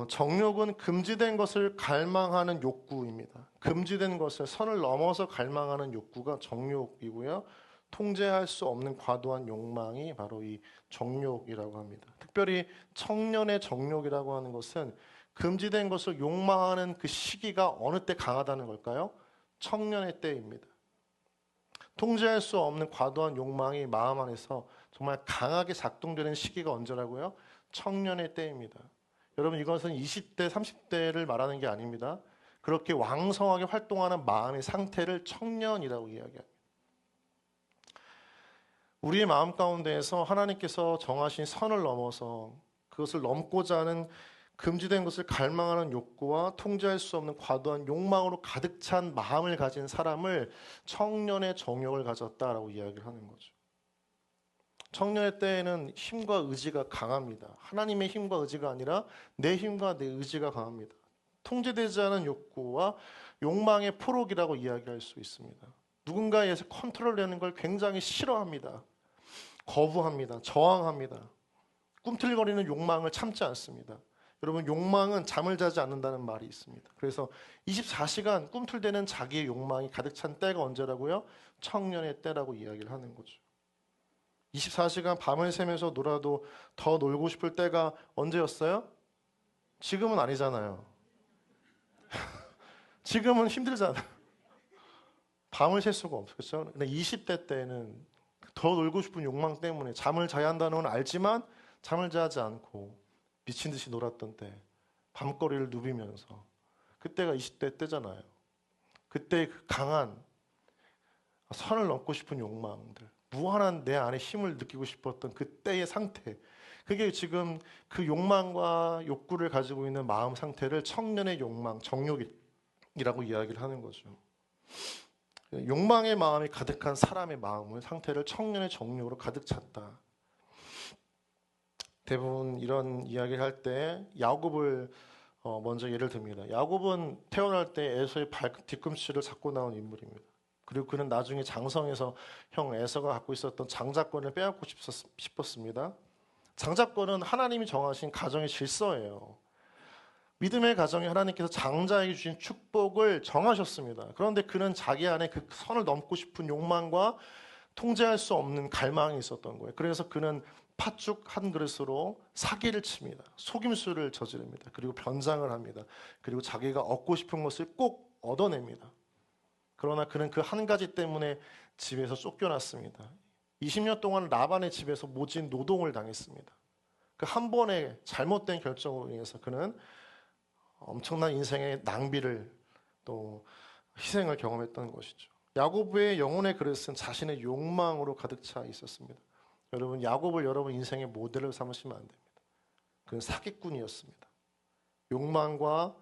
Speaker 1: 정욕은 금지된 것을 갈망하는 욕구입니다. 금지된 것을 선을 넘어서 갈망하는 욕구가 정욕이고요. 통제할 수 없는 과도한 욕망이 바로 이 정욕이라고 합니다. 특별히 청년의 정욕이라고 하는 것은 금지된 것을 욕망하는 그 시기가 어느 때 강하다는 걸까요? 청년의 때입니다. 통제할 수 없는 과도한 욕망이 마음 안에서 정말 강하게 작동되는 시기가 언제라고요? 청년의 때입니다. 여러분 이것은 20대, 30대를 말하는 게 아닙니다. 그렇게 왕성하게 활동하는 마음의 상태를 청년이라고 이야기합니다. 우리의 마음 가운데에서 하나님께서 정하신 선을 넘어서 그것을 넘고자 하는 금지된 것을 갈망하는 욕구와 통제할 수 없는 과도한 욕망으로 가득 찬 마음을 가진 사람을 청년의 정욕을 가졌다라고 이야기를 하는 거죠. 청년의 때에는 힘과 의지가 강합니다. 하나님의 힘과 의지가 아니라 내 힘과 내 의지가 강합니다. 통제되지 않은 욕구와 욕망의 포록이라고 이야기할 수 있습니다. 누군가에 의해서 컨트롤되는 걸 굉장히 싫어합니다. 거부합니다. 저항합니다. 꿈틀거리는 욕망을 참지 않습니다. 여러분 욕망은 잠을 자지 않는다는 말이 있습니다. 그래서 24시간 꿈틀대는 자기의 욕망이 가득 찬 때가 언제라고요? 청년의 때라고 이야기를 하는 거죠. 24시간 밤을 새면서 놀아도 더 놀고 싶을 때가 언제였어요? 지금은 아니잖아요. 지금은 힘들잖아요. 밤을 샐 수가 없죠. 그렇죠? 근데 20대 때는 더 놀고 싶은 욕망 때문에 잠을 자야 한다는 건 알지만 잠을 자지 않고 미친 듯이 놀았던 때, 밤거리를 누비면서 그때가 20대 때잖아요. 그때 그 강한 선을 넘고 싶은 욕망들, 무한한 내 안에 힘을 느끼고 싶었던 그때의 상태, 그게 지금 그 욕망과 욕구를 가지고 있는 마음 상태를 청년의 욕망, 정욕이라고 이야기를 하는 거죠. 욕망의 마음이 가득한 사람의 마음을 상태를 청년의 정욕으로 가득 찼다. 대부분 이런 이야기를 할 때 야곱을 먼저 예를 듭니다. 야곱은 태어날 때 에서의 뒤꿈치를 잡고 나온 인물입니다. 그리고 그는 나중에 장성에서 형 에서가 갖고 있었던 장자권을 빼앗고 싶었습니다. 장자권은 하나님이 정하신 가정의 질서예요. 믿음의 가정에 하나님께서 장자에게 주신 축복을 정하셨습니다. 그런데 그는 자기 안에 그 선을 넘고 싶은 욕망과 통제할 수 없는 갈망이 있었던 거예요. 그래서 그는 팥죽 한 그릇으로 사기를 칩니다. 속임수를 저지릅니다. 그리고 변장을 합니다. 그리고 자기가 얻고 싶은 것을 꼭 얻어냅니다. 그러나 그는 그 한 가지 때문에 집에서 쫓겨났습니다. 20년 동안 라반의 집에서 모진 노동을 당했습니다. 그 한 번의 잘못된 결정으로 인해서 그는 엄청난 인생의 낭비를 또 희생을 경험했던 것이죠. 야곱의 영혼의 그릇은 자신의 욕망으로 가득 차 있었습니다. 여러분 야곱을 여러분 인생의 모델로 삼으시면 안 됩니다. 그는 사기꾼이었습니다. 욕망과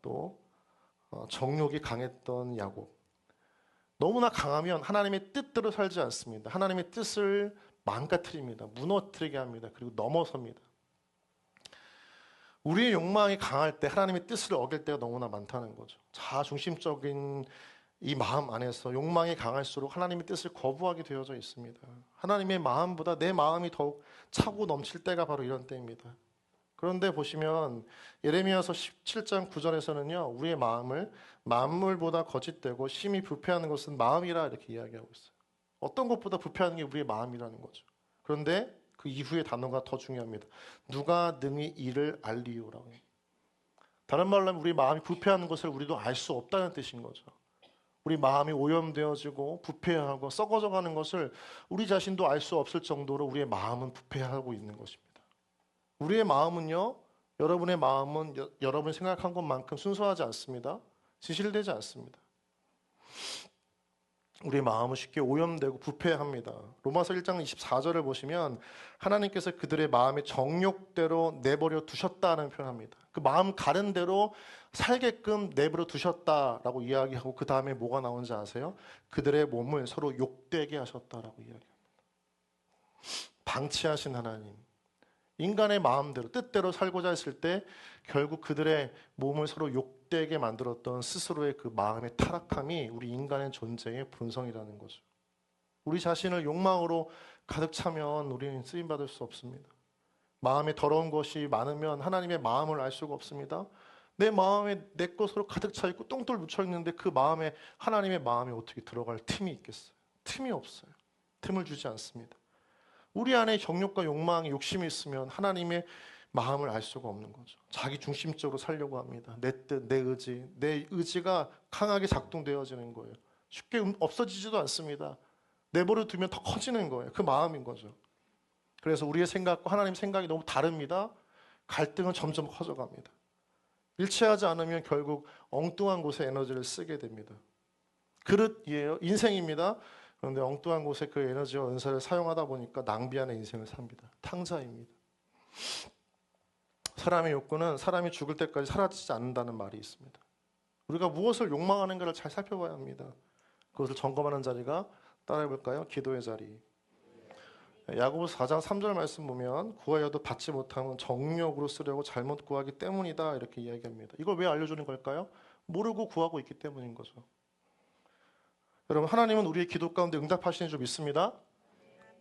Speaker 1: 또 정욕이 강했던 야곱. 너무나 강하면 하나님의 뜻대로 살지 않습니다. 하나님의 뜻을 망가뜨립니다. 무너뜨리게 합니다. 그리고 넘어섭니다. 우리의 욕망이 강할 때 하나님의 뜻을 어길 때가 너무나 많다는 거죠. 자아중심적인 이 마음 안에서 욕망이 강할수록 하나님의 뜻을 거부하게 되어져 있습니다. 하나님의 마음보다 내 마음이 더욱 차고 넘칠 때가 바로 이런 때입니다. 그런데 보시면 예레미야서 17장 9절에서는요. 우리의 마음을 만물보다 거짓되고 심히 부패하는 것은 마음이라 이렇게 이야기하고 있어요. 어떤 것보다 부패하는 게 우리의 마음이라는 거죠. 그런데 그 이후의 단어가 더 중요합니다. 누가 능히 이를 알리오라고. 다른 말로 하면 우리 마음이 부패하는 것을 우리도 알 수 없다는 뜻인 거죠. 우리 마음이 오염되어지고 부패하고 썩어져가는 것을 우리 자신도 알 수 없을 정도로 우리의 마음은 부패하고 있는 것입니다. 우리의 마음은요, 여러분의 마음은 여러분이 생각한 것만큼 순수하지 않습니다. 진실되지 않습니다. 우리 마음은 쉽게 오염되고 부패합니다. 로마서 1장 24절을 보시면 하나님께서 그들의 마음의 정욕대로 내버려 두셨다는 표현합니다. 그 마음 가는 대로 살게끔 내버려 두셨다라고 이야기하고 그 다음에 뭐가 나오는지 아세요? 그들의 몸을 서로 욕되게 하셨다라고 이야기합니다. 방치하신 하나님. 인간의 마음대로 뜻대로 살고자 했을 때 결국 그들의 몸을 서로 욕되게 만들었던 스스로의 그 마음의 타락함이 우리 인간의 존재의 본성이라는 거죠. 우리 자신을 욕망으로 가득 차면 우리는 쓰임받을 수 없습니다. 마음에 더러운 것이 많으면 하나님의 마음을 알 수가 없습니다. 내 마음에 내 것으로 가득 차 있고 똥돌 묻혀 있는데 그 마음에 하나님의 마음에 어떻게 들어갈 틈이 있겠어요? 틈이 없어요. 틈을 주지 않습니다. 우리 안에 정욕과 욕망이 욕심이 있으면 하나님의 마음을 알 수가 없는 거죠. 자기 중심적으로 살려고 합니다. 내 뜻, 내 의지가 강하게 작동되어지는 거예요. 쉽게 없어지지도 않습니다. 내버려 두면 더 커지는 거예요. 그 마음인 거죠. 그래서 우리의 생각과 하나님 생각이 너무 다릅니다. 갈등은 점점 커져갑니다. 일치하지 않으면 결국 엉뚱한 곳에 에너지를 쓰게 됩니다. 그릇이에요. 인생입니다. 그런데 엉뚱한 곳에 그 에너지와 은사를 사용하다 보니까 낭비하는 인생을 삽니다. 탕자입니다. 사람의 욕구는 사람이 죽을 때까지 사라지지 않는다는 말이 있습니다. 우리가 무엇을 욕망하는가를 잘 살펴봐야 합니다. 그것을 점검하는 자리가 따라해볼까요? 기도의 자리. 야고보서 4장 3절 말씀 보면 구하여도 받지 못하면 정욕으로 쓰려고 잘못 구하기 때문이다 이렇게 이야기합니다. 이걸 왜 알려주는 걸까요? 모르고 구하고 있기 때문인 거죠. 여러분, 하나님은 우리의 기도 가운데 응답하시는 줄 믿습니다.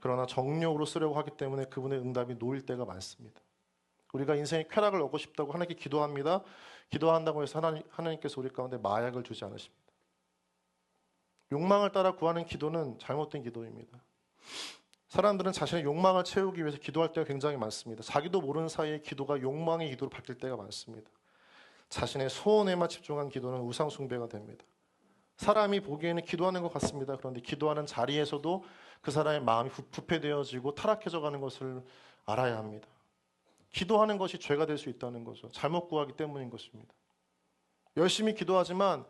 Speaker 1: 그러나 정욕으로 쓰려고 하기 때문에 그분의 응답이 놓일 때가 많습니다. 우리가 인생의 쾌락을 얻고 싶다고 하나님께 기도합니다. 기도한다고 해서 하나님께서 우리 가운데 마약을 주지 않으십니다. 욕망을 따라 구하는 기도는 잘못된 기도입니다. 사람들은 자신의 욕망을 채우기 위해서 기도할 때가 굉장히 많습니다. 자기도 모르는 사이에 기도가 욕망의 기도로 바뀔 때가 많습니다. 자신의 소원에만 집중한 기도는 우상 숭배가 됩니다. 사람이 보기에는 기도하는 것 같습니다. 그런데 기도하는 자리에서도 그 사람의 마음이 부패되어지고 타락해져 가는 것을 알아야 합니다. 기도하는 것이 죄가 될 수 있다는 거죠. 잘못 구하기 때문인 것입니다. 열심히 기도하지만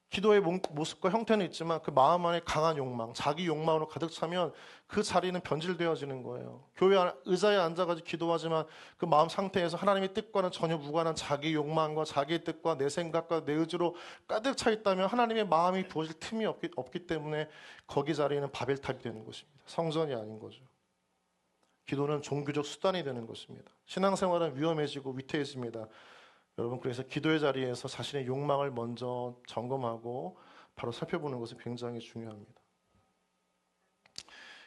Speaker 1: 기도의 모습과 형태는 있지만 그 마음 안에 강한 욕망, 자기 욕망으로 가득 차면 그 자리는 변질되어지는 거예요. 교회 의자에 앉아가지고 기도하지만 그 마음 상태에서 하나님의 뜻과는 전혀 무관한 자기 욕망과 자기의 뜻과 내 생각과 내 의지로 가득 차 있다면 하나님의 마음이 부어질 틈이 없기 때문에 거기 자리에는 바벨탑이 되는 것입니다. 성전이 아닌 거죠. 기도는 종교적 수단이 되는 것입니다. 신앙생활은 위험해지고 위태해집니다. 여러분, 그래서 기도의 자리에서 자신의 욕망을 먼저 점검하고 바로 살펴보는 것이 굉장히 중요합니다.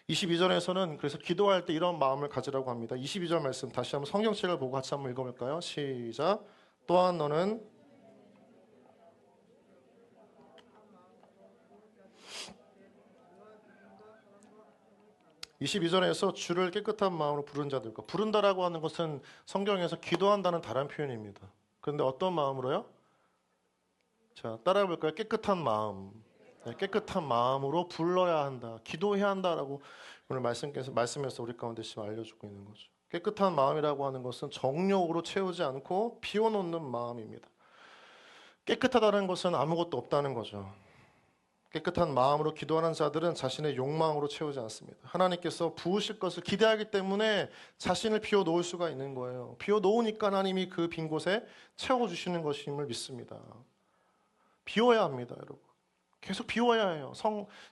Speaker 1: 22절에서는 그래서 기도할 때 이런 마음을 가지라고 합니다. 22절 말씀 다시 한번 성경책을 보고 같이 한번 읽어볼까요? 시작. 또한 너는 22절에서 주를 깨끗한 마음으로 부른 자들과, 부른다라고 하는 것은 성경에서 기도한다는 다른 표현입니다. 그런데 어떤 마음으로요? 자, 따라해 볼까요? 깨끗한 마음. 네, 깨끗한 마음으로 불러야 한다. 기도해야 한다라고 오늘 말씀에서 우리 가운데 지금 알려주고 있는 거죠. 깨끗한 마음이라고 하는 것은 정욕으로 채우지 않고 비워놓는 마음입니다. 깨끗하다는 것은 아무것도 없다는 거죠. 깨끗한 마음으로 기도하는 자들은 자신의 욕망으로 채우지 않습니다. 하나님께서 부으실 것을 기대하기 때문에 자신을 비워놓을 수가 있는 거예요. 비워놓으니까 하나님이 그 빈 곳에 채워주시는 것임을 믿습니다. 비워야 합니다, 여러분. 계속 비워야 해요.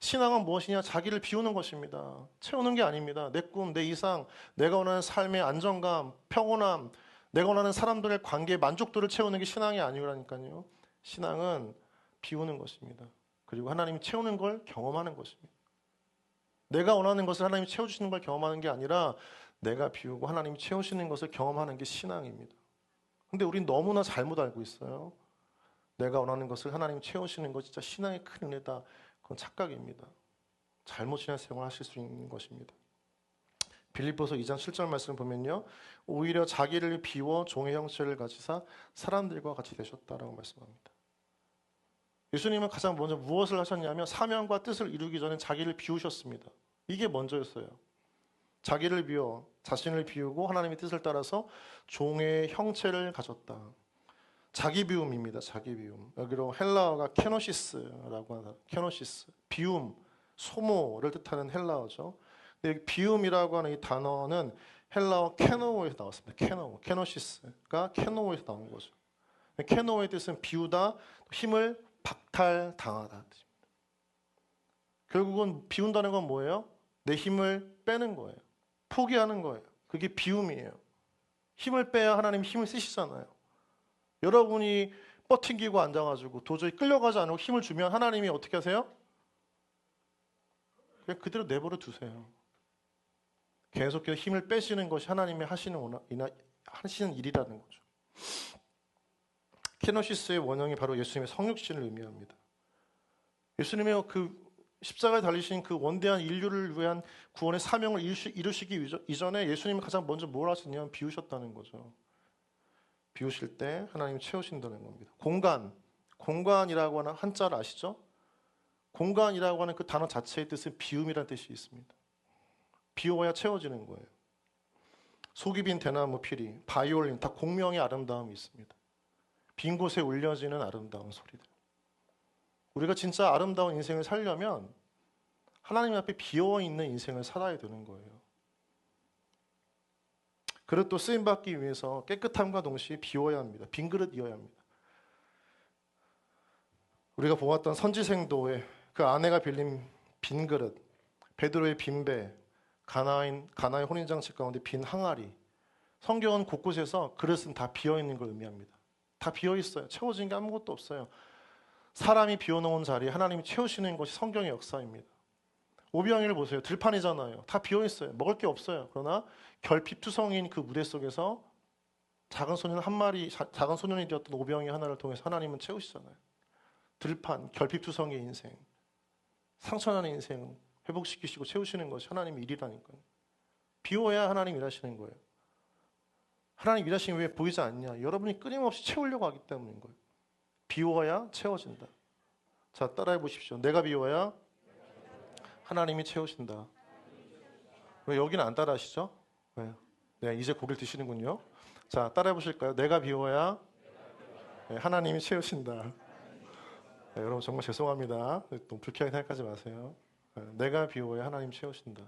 Speaker 1: 신앙은 무엇이냐? 자기를 비우는 것입니다. 채우는 게 아닙니다. 내 꿈, 내 이상, 내가 원하는 삶의 안정감, 평온함, 내가 원하는 사람들의 관계의 만족도를 채우는 게 신앙이 아니라니까요. 신앙은 비우는 것입니다. 그리고 하나님이 채우는 걸 경험하는 것입니다. 내가 원하는 것을 하나님이 채워주시는 걸 경험하는 게 아니라 내가 비우고 하나님이 채우시는 것을 경험하는 게 신앙입니다. 근데 우린 너무나 잘못 알고 있어요. 내가 원하는 것을 하나님이 채우시는 것 진짜 신앙의 큰 은혜다. 그건 착각입니다. 잘못 신앙생활 하실 수 있는 것입니다. 빌립보서 2장 7절 말씀을 보면요. 오히려 자기를 비워 종의 형체를 가지사 사람들과 같이 되셨다라고 말씀합니다. 예수님은 가장 먼저 무엇을 하셨냐면 사명과 뜻을 이루기 전에 자기를 비우셨습니다. 이게 먼저였어요. 자기를 비워 자신을 비우고 하나님의 뜻을 따라서 종의 형체를 가졌다. 자기 비움입니다. 자기 비움. 여기로 헬라어가 케노시스라고 하다. 케노시스. 비움, 소모를 뜻하는 헬라어죠. 근데 여기 비움이라고 하는 이 단어는 헬라어 케노에서 나왔습니다. 케노, 케노시스가 케노에서 나온 거죠. 케노의 뜻은 비우다, 힘을 박탈당하다. 결국은 비운다는 건 뭐예요? 내 힘을 빼는 거예요. 포기하는 거예요. 그게 비움이에요. 힘을 빼야 하나님 힘을 쓰시잖아요. 여러분이 뻗팅기고 앉아가지고 도저히 끌려가지 않고 힘을 주면 하나님이 어떻게 하세요? 그냥 그대로 내버려 두세요. 계속해서 힘을 빼시는 것이 하나님이 하시는 일이라는 거죠. 케노시스의 원형이 바로 예수님의 성육신을 의미합니다. 예수님의 그 십자가에 달리신 그 원대한 인류를 위한 구원의 사명을 이루시기 이전에 예수님이 가장 먼저 뭘 하셨냐면 비우셨다는 거죠. 비우실 때 하나님이 채우신다는 겁니다. 공간이라고 하는 한자를 아시죠? 공간이라고 하는 그 단어 자체의 뜻은 비움이라는 뜻이 있습니다. 비워야 채워지는 거예요. 속이 빈 대나무 피리, 바이올린 다 공명의 아름다움이 있습니다. 빈 곳에 울려지는 아름다운 소리들. 우리가 진짜 아름다운 인생을 살려면 하나님 앞에 비어있는 인생을 살아야 되는 거예요. 그릇도 쓰임받기 위해서 깨끗함과 동시에 비워야 합니다. 빈 그릇이어야 합니다. 우리가 보았던 선지생도의 그 아내가 빌린 빈 그릇, 베드로의 빈배, 가나의 혼인장식 가운데 빈 항아리. 성경은 곳곳에서 그릇은 다 비어있는 걸 의미합니다. 다 비어있어요. 채워진 게 아무것도 없어요. 사람이 비워놓은 자리에 하나님이 채우시는 것이 성경의 역사입니다. 오병이를 보세요. 들판이잖아요. 다 비어있어요. 먹을 게 없어요. 그러나 결핍투성인 그 무대 속에서 작은 소년이 되었던 오병이 하나를 통해서 하나님은 채우시잖아요. 들판, 결핍투성의 인생, 상처나는 인생 회복시키시고 채우시는 것이 하나님의 일이라니까요. 비워야 하나님 일하시는 거예요. 하나님 일하시는 왜 보이지 않냐? 여러분이 끊임없이 채우려고 하기 때문인 거예요. 비워야 채워진다. 자, 따라해 보십시오. 내가 비워야 하나님이 채우신다. 왜 여기는 안 따라하시죠? 왜요? 네, 이제 고개를 드시는군요. 자, 따라해 보실까요? 내가 비워야 하나님이 채우신다. 네, 여러분 정말 죄송합니다. 너무 불쾌하게 생각하지 마세요. 네, 내가 비워야 하나님 채우신다.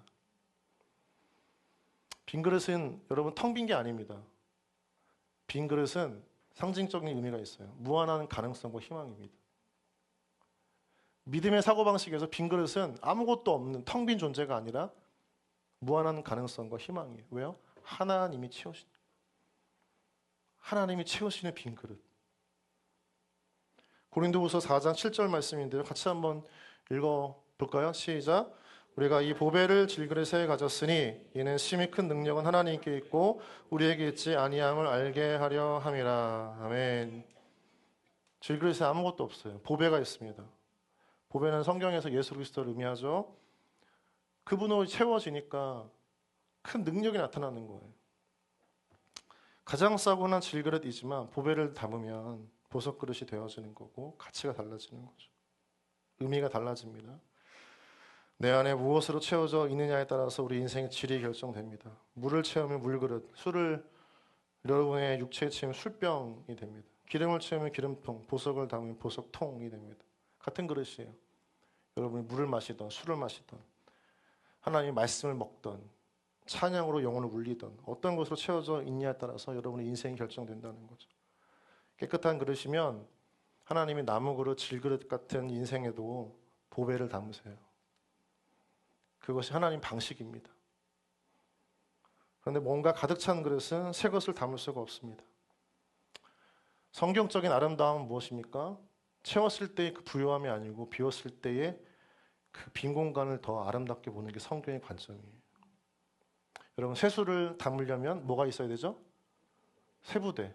Speaker 1: 빈 그릇은 여러분 텅 빈 게 아닙니다. 빈 그릇은 상징적인 의미가 있어요. 무한한 가능성과 희망입니다. 믿음의 사고방식에서 빈 그릇은 아무것도 없는 텅 빈 존재가 아니라 무한한 가능성과 희망이에요. 왜요? 하나님이 채우시는 빈 그릇. 고린도후서 4장 7절 말씀인데요. 같이 한번 읽어볼까요? 시작. 우리가 이 보배를 질그릇에 가졌으니 이는 심히 큰 능력은 하나님께 있고 우리에게 있지 아니함을 알게 하려 함이라. 아멘. 질그릇에 아무것도 없어요. 보배가 있습니다. 보배는 성경에서 예수 그리스도를 의미하죠. 그분으로 채워지니까 큰 능력이 나타나는 거예요. 가장 싸고 흔한 질그릇이지만 보배를 담으면 보석 그릇이 되어지는 거고 가치가 달라지는 거죠. 의미가 달라집니다. 내 안에 무엇으로 채워져 있느냐에 따라서 우리 인생의 질이 결정됩니다. 물을 채우면 물그릇, 술을 여러분의 육체에 채우면 술병이 됩니다. 기름을 채우면 기름통, 보석을 담으면 보석통이 됩니다. 같은 그릇이에요. 여러분이 물을 마시던 술을 마시던 하나님의 말씀을 먹던 찬양으로 영혼을 울리던 어떤 것으로 채워져 있냐에 따라서 여러분의 인생이 결정된다는 거죠. 깨끗한 그릇이면 하나님이 나무 그릇, 질그릇 같은 인생에도 보배를 담으세요. 그것이 하나님 방식입니다. 그런데 뭔가 가득 찬 그릇은 새 것을 담을 수가 없습니다. 성경적인 아름다움은 무엇입니까? 채웠을 때의 그 부요함이 아니고 비웠을 때의 그 빈 공간을 더 아름답게 보는 게 성경의 관점이에요. 여러분, 쇠수를 담으려면 뭐가 있어야 되죠? 쇠부대.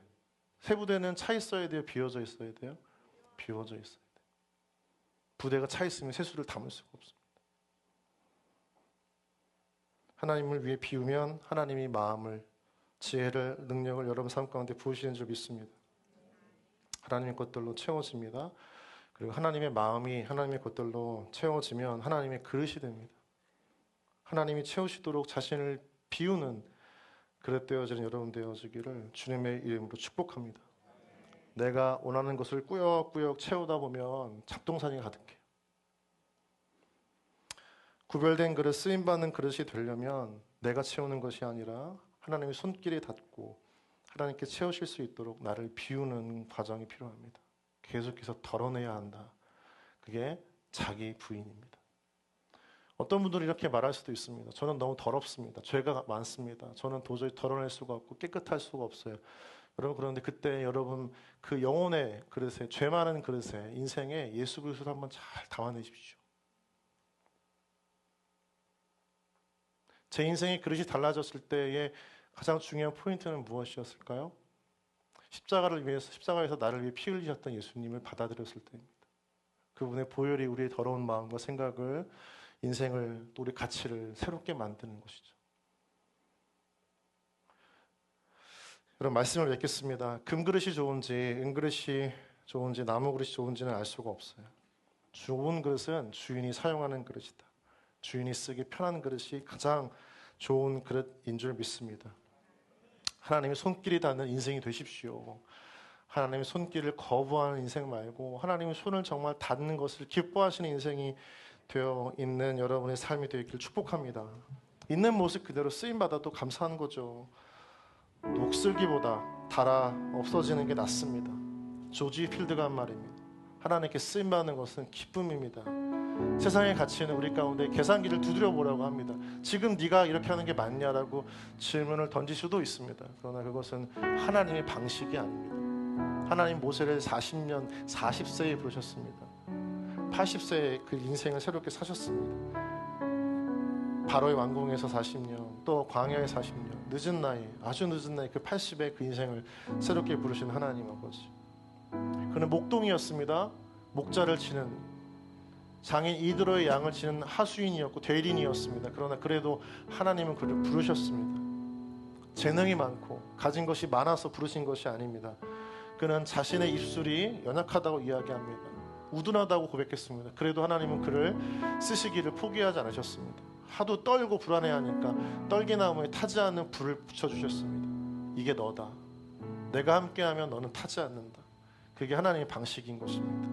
Speaker 1: 쇠부대는 차 있어야 돼요? 비워져 있어야 돼요? 비워져 있어야 돼요. 부대가 차 있으면 쇠수를 담을 수가 없습니다. 하나님을 위해 비우면 하나님이 마음을, 지혜를, 능력을 여러분 삶 가운데 부으시는 줄 믿습니다. 하나님의 것들로 채워집니다. 그리고 하나님의 마음이 하나님의 것들로 채워지면 하나님의 그릇이 됩니다. 하나님이 채우시도록 자신을 비우는 그릇 되어지는 여러분 되어지기를 주님의 이름으로 축복합니다. 내가 원하는 것을 꾸역꾸역 채우다 보면 잡동사니 가득해요. 구별된 그릇, 쓰임받는 그릇이 되려면 내가 채우는 것이 아니라 하나님의 손길이 닿고 하나님께 채우실 수 있도록 나를 비우는 과정이 필요합니다. 계속해서 덜어내야 한다. 그게 자기 부인입니다. 어떤 분들은 이렇게 말할 수도 있습니다. 저는 너무 더럽습니다. 죄가 많습니다. 저는 도저히 덜어낼 수가 없고 깨끗할 수가 없어요. 여러분, 그런데 그때 여러분 그 영혼의 그릇에, 죄 많은 그릇에, 인생에 예수 그리스도를 한번 잘 담아내십시오. 제 인생의 그릇이 달라졌을 때의 가장 중요한 포인트는 무엇이었을까요? 십자가에서 나를 위해 피 흘리셨던 예수님을 받아들였을 때입니다. 그분의 보혈이 우리의 더러운 마음과 생각을, 인생을, 또 우리 가치를 새롭게 만드는 것이죠. 여러분, 말씀을 맺겠습니다. 금그릇이 좋은지 은그릇이 좋은지 나무 그릇이 좋은지는 알 수가 없어요. 좋은 그릇은 주인이 사용하는 그릇이다. 주인이 쓰기 편한 그릇이 가장 좋은 그릇인 줄 믿습니다. 하나님의 손길이 닿는 인생이 되십시오. 하나님의 손길을 거부하는 인생 말고 하나님의 손을 정말 닿는 것을 기뻐하시는 인생이 되어 있는 여러분의 삶이 되었기를 축복합니다. 있는 모습 그대로 쓰임받아도 감사한 거죠. 녹슬기보다 달아 없어지는 게 낫습니다. 조지 필드가 한 말입니다. 하나님께 쓰임받는 것은 기쁨입니다. 세상의 가치는 우리 가운데 계산기를 두드려 보라고 합니다. 지금 네가 이렇게 하는 게 맞냐라고 질문을 던질 수도 있습니다. 그러나 그것은 하나님의 방식이 아닙니다. 하나님 모세를 40세에 부르셨습니다. 80세에 그 인생을 새롭게 사셨습니다. 바로의 왕궁에서 40년, 또 광야에 40년, 늦은 나이, 아주 늦은 나이 그 80의 그 인생을 새롭게 부르신 하나님 아버지. 그는 목동이었습니다. 목자를 치는 장인 이드로의 양을 치는 하수인이었고 대리인이었습니다. 그러나 그래도 하나님은 그를 부르셨습니다. 재능이 많고 가진 것이 많아서 부르신 것이 아닙니다. 그는 자신의 입술이 연약하다고 이야기합니다. 우둔하다고 고백했습니다. 그래도 하나님은 그를 쓰시기를 포기하지 않으셨습니다. 하도 떨고 불안해하니까 떨기나무에 타지 않는 불을 붙여주셨습니다. 이게 너다. 내가 함께하면 너는 타지 않는다. 그게 하나님의 방식인 것입니다.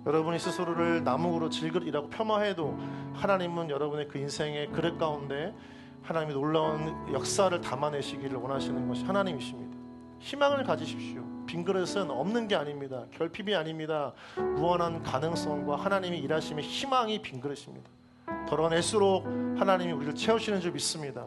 Speaker 1: 여러분이 스스로를 나무그릇 질그릇이라고 폄하해도 하나님은 여러분의 그 인생의 그릇 가운데 하나님의 놀라운 역사를 담아내시기를 원하시는 것이 하나님이십니다. 희망을 가지십시오. 빈 그릇은 없는 게 아닙니다. 결핍이 아닙니다. 무한한 가능성과 하나님이 일하심의 희망이 빈 그릇입니다. 덜어낼수록 하나님이 우리를 채우시는 줄 믿습니다.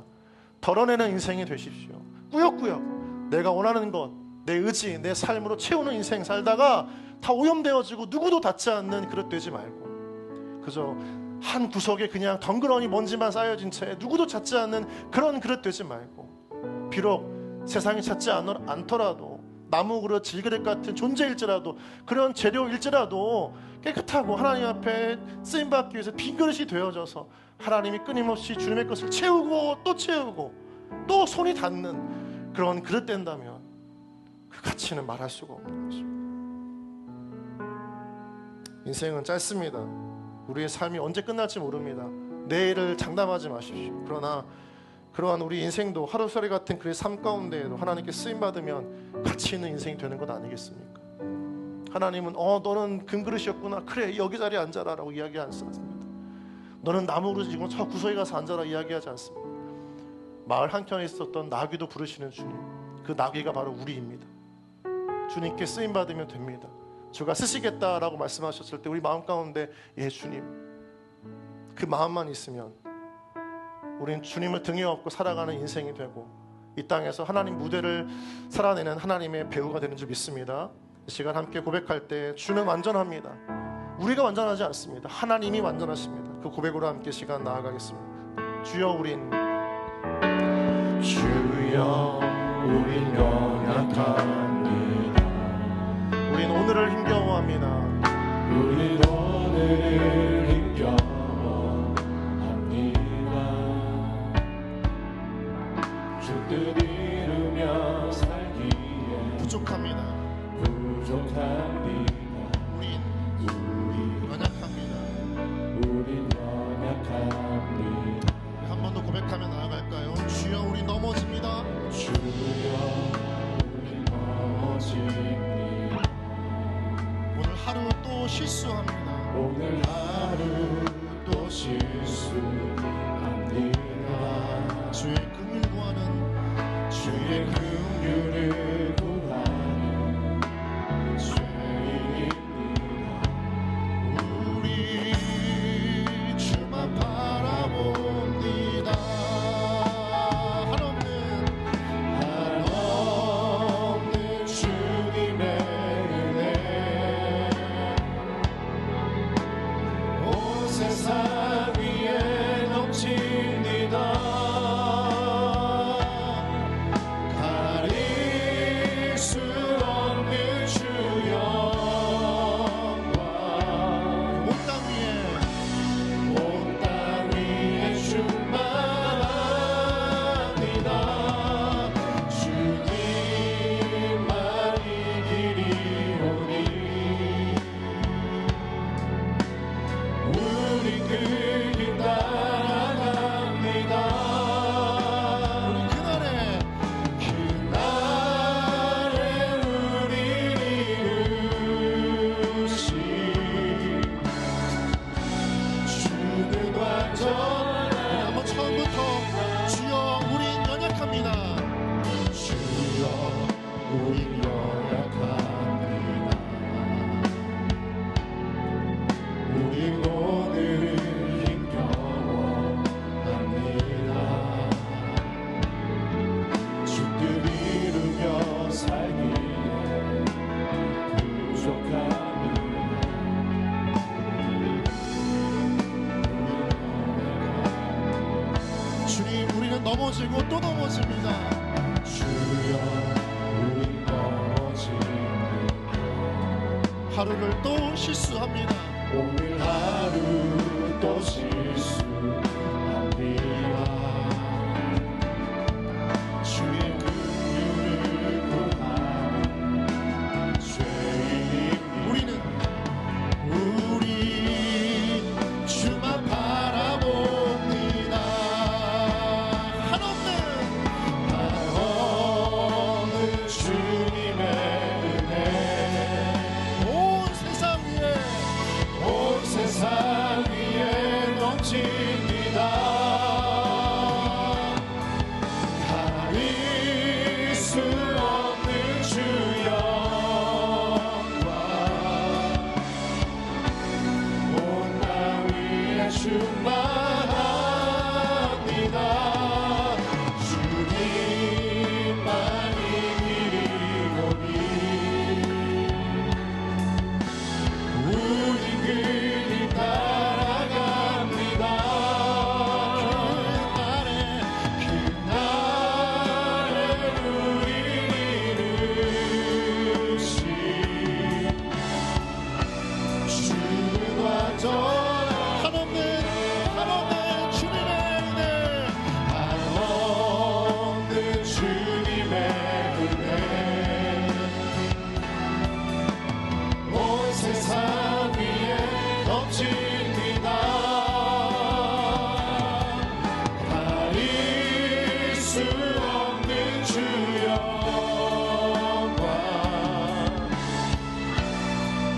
Speaker 1: 덜어내는 인생이 되십시오. 꾸역꾸역 내가 원하는 것, 내 의지, 내 삶으로 채우는 인생 살다가 다 오염되어지고 누구도 닿지 않는 그릇 되지 말고 그저 한 구석에 그냥 덩그러니 먼지만 쌓여진 채 누구도 찾지 않는 그런 그릇 되지 말고, 비록 세상이 찾지 않더라도 나무 그릇, 질그릇 같은 존재일지라도, 그런 재료일지라도 깨끗하고 하나님 앞에 쓰임받기 위해서 빈 그릇이 되어져서 하나님이 끊임없이 주님의 것을 채우고 또 채우고 또 손이 닿는 그런 그릇 된다면 그 가치는 말할 수가 없는 것입니다. 인생은 짧습니다. 우리의 삶이 언제 끝날지 모릅니다. 내일을 장담하지 마십시오. 그러나 그러한 우리 인생도 하루살이 같은 그의 삶 가운데에도 하나님께 쓰임받으면 가치 있는 인생이 되는 것 아니겠습니까? 하나님은 너는 금그릇이었구나, 그래 여기 자리에 앉아라 라고 이야기하지 않습니다. 너는 나무 그릇이고 저 구석에 가서 앉아라 이야기하지 않습니다. 마을 한켠에 있었던 나귀도 부르시는 주님, 그 나귀가 바로 우리입니다. 주님께 쓰임받으면 됩니다. 주가 쓰시겠다라고 말씀하셨을 때 우리 마음 가운데 예 주님, 그 마음만 있으면 우린 주님을 등에 업고 살아가는 인생이 되고 이 땅에서 하나님 무대를 살아내는 하나님의 배우가 되는 줄 믿습니다. 이 시간 함께 고백할 때 주는 완전합니다. 우리가 완전하지 않습니다. 하나님이 완전하십니다. 그 고백으로 함께 시간 나아가겠습니다. 주여 우린 연약합니다. 우린 오늘을 힘겨워합니다.
Speaker 2: 우린 오늘을 힘겨워합니다. 주 뜻 이루며 살기에
Speaker 1: 부족합니다. 우린 연약합니다.
Speaker 2: 우린 연약합니다.
Speaker 1: 한 번 더 고백하며 나아갈까요? 주여 우리 넘어집니다.
Speaker 2: 주여 우리 넘어집니다. 오늘 하루 또 실수합니다.
Speaker 1: 주의 긍휼 구하는
Speaker 2: 주의 긍휼을 구하는 죄인입니다.
Speaker 1: 우리 주만 바라봅니다.
Speaker 2: 한없는 주님의 은혜 온 세상 위에 넘칩니다. 가릴 수 없는 주 영광
Speaker 1: 온 땅 위에
Speaker 2: 온 땅 위에 충만합니다. 주님만이 길이오니 우리 그 길 따라갑니다. 그날에 우리를 이루신 주는 완전
Speaker 1: 한번 처음부터 주여 우린 연약합니다.
Speaker 2: 주여 우린 연약합니다. 우린 오늘 힘겨워합니다. 주 뜻 이루며 살기에 부족합니다.
Speaker 1: 주님 우리는 넘어지고 또 넘어집니다.
Speaker 2: 주여 우린 넘어집니다.
Speaker 1: 하루를 또 실수합니다.
Speaker 2: 오늘 하루 또 실수합니다. 주의 긍휼을 구하는 죄인입니다.
Speaker 1: 우리 주만 바라봅니다. 한없는
Speaker 2: 한없는 주님의 은혜
Speaker 1: 온 세상 위에
Speaker 2: 온 세상 위에 넘칩니다. 가릴 수 없는 주 영광 온 땅 위에 충만합니다. 주님만이 길이오니 우리 그 길 따라갑니다. 그날에 우리를 이루신 주는 완전
Speaker 1: 한없는 주님의 은혜.
Speaker 2: 한없는 주님의 은혜 온 세상 위에 넘칩니다. 가릴 수 없는 주 영광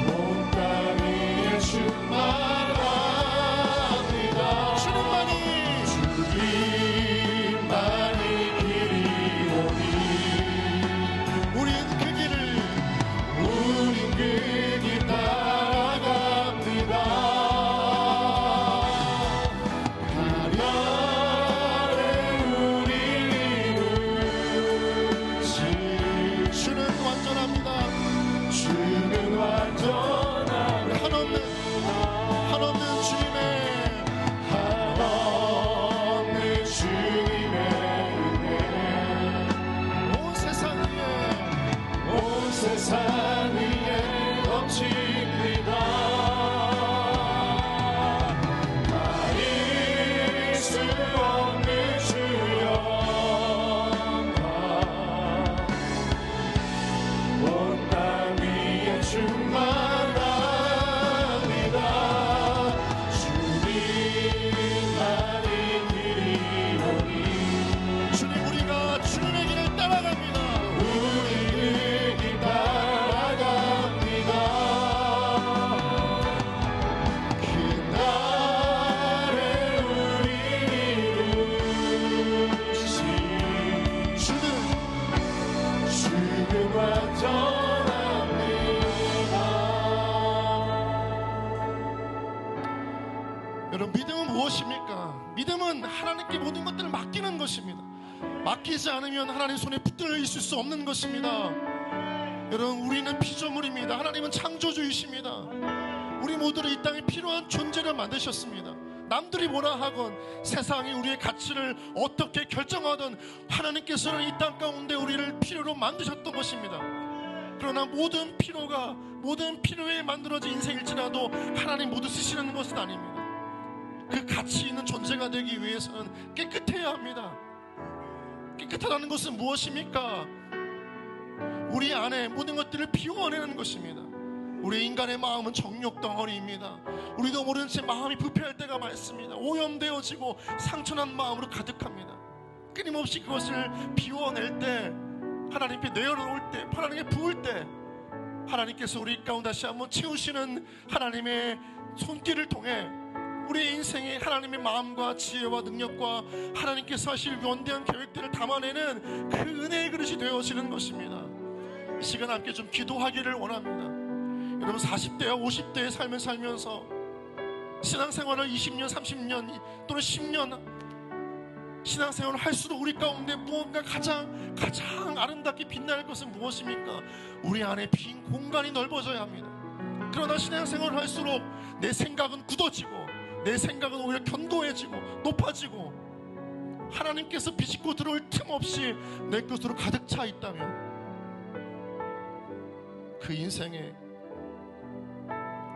Speaker 2: 온 땅 위에 충만합니다.
Speaker 1: 주님만이
Speaker 2: 주님만이 길이오니
Speaker 1: 우린 그 길을
Speaker 2: 우린 그 길 따라갑니다. 그날에 우리를 이루신
Speaker 1: 주는 완전합니다.
Speaker 2: 주는 완전한
Speaker 1: 한없는 주님의
Speaker 2: 한없는 주님의 은혜
Speaker 1: 온 세상 위에
Speaker 2: 온 세상 위에 넘칩니다. 가릴 수
Speaker 1: 무엇입니까? 믿음은 하나님께 모든 것들을 맡기는 것입니다. 맡기지 않으면 하나님 손에 붙들려 있을 수 없는 것입니다. 여러분, 우리는 피조물입니다. 하나님은 창조주이십니다. 우리 모두를 이 땅에 필요한 존재를 만드셨습니다. 남들이 뭐라 하건 세상이 우리의 가치를 어떻게 결정하든 하나님께서는 이 땅 가운데 우리를 필요로 만드셨던 것입니다. 그러나 모든 필요에 만들어진 인생일지라도 하나님 모두 쓰시는 것은 아닙니다. 그 가치 있는 존재가 되기 위해서는 깨끗해야 합니다. 깨끗하다는 것은 무엇입니까? 우리 안에 모든 것들을 비워내는 것입니다. 우리 인간의 마음은 정욕 덩어리입니다. 우리도 모르는 채 마음이 부패할 때가 많습니다. 오염되어지고 상처난 마음으로 가득합니다. 끊임없이 그것을 비워낼 때, 하나님께 내어놓을 때, 하나님께 부을 때 하나님께서 우리 가운데 다시 한번 채우시는 하나님의 손길을 통해 우리의 인생에 하나님의 마음과 지혜와 능력과 하나님께서 하실 원대한 계획들을 담아내는 그 은혜의 그릇이 되어지는 것입니다. 이 시간 함께 좀 기도하기를 원합니다. 여러분, 40대와 50대의 삶을 살면서 신앙생활을 20년, 30년 또는 10년 신앙생활을 할수록 우리 가운데 무언가 가장 아름답게 빛날 것은 무엇입니까? 우리 안에 빈 공간이 넓어져야 합니다. 그러나 신앙생활을 할수록 내 생각은 굳어지고 내 생각은 오히려 견고해지고 높아지고 하나님께서 비집고 들어올 틈 없이 내 것으로 가득 차 있다면 그 인생에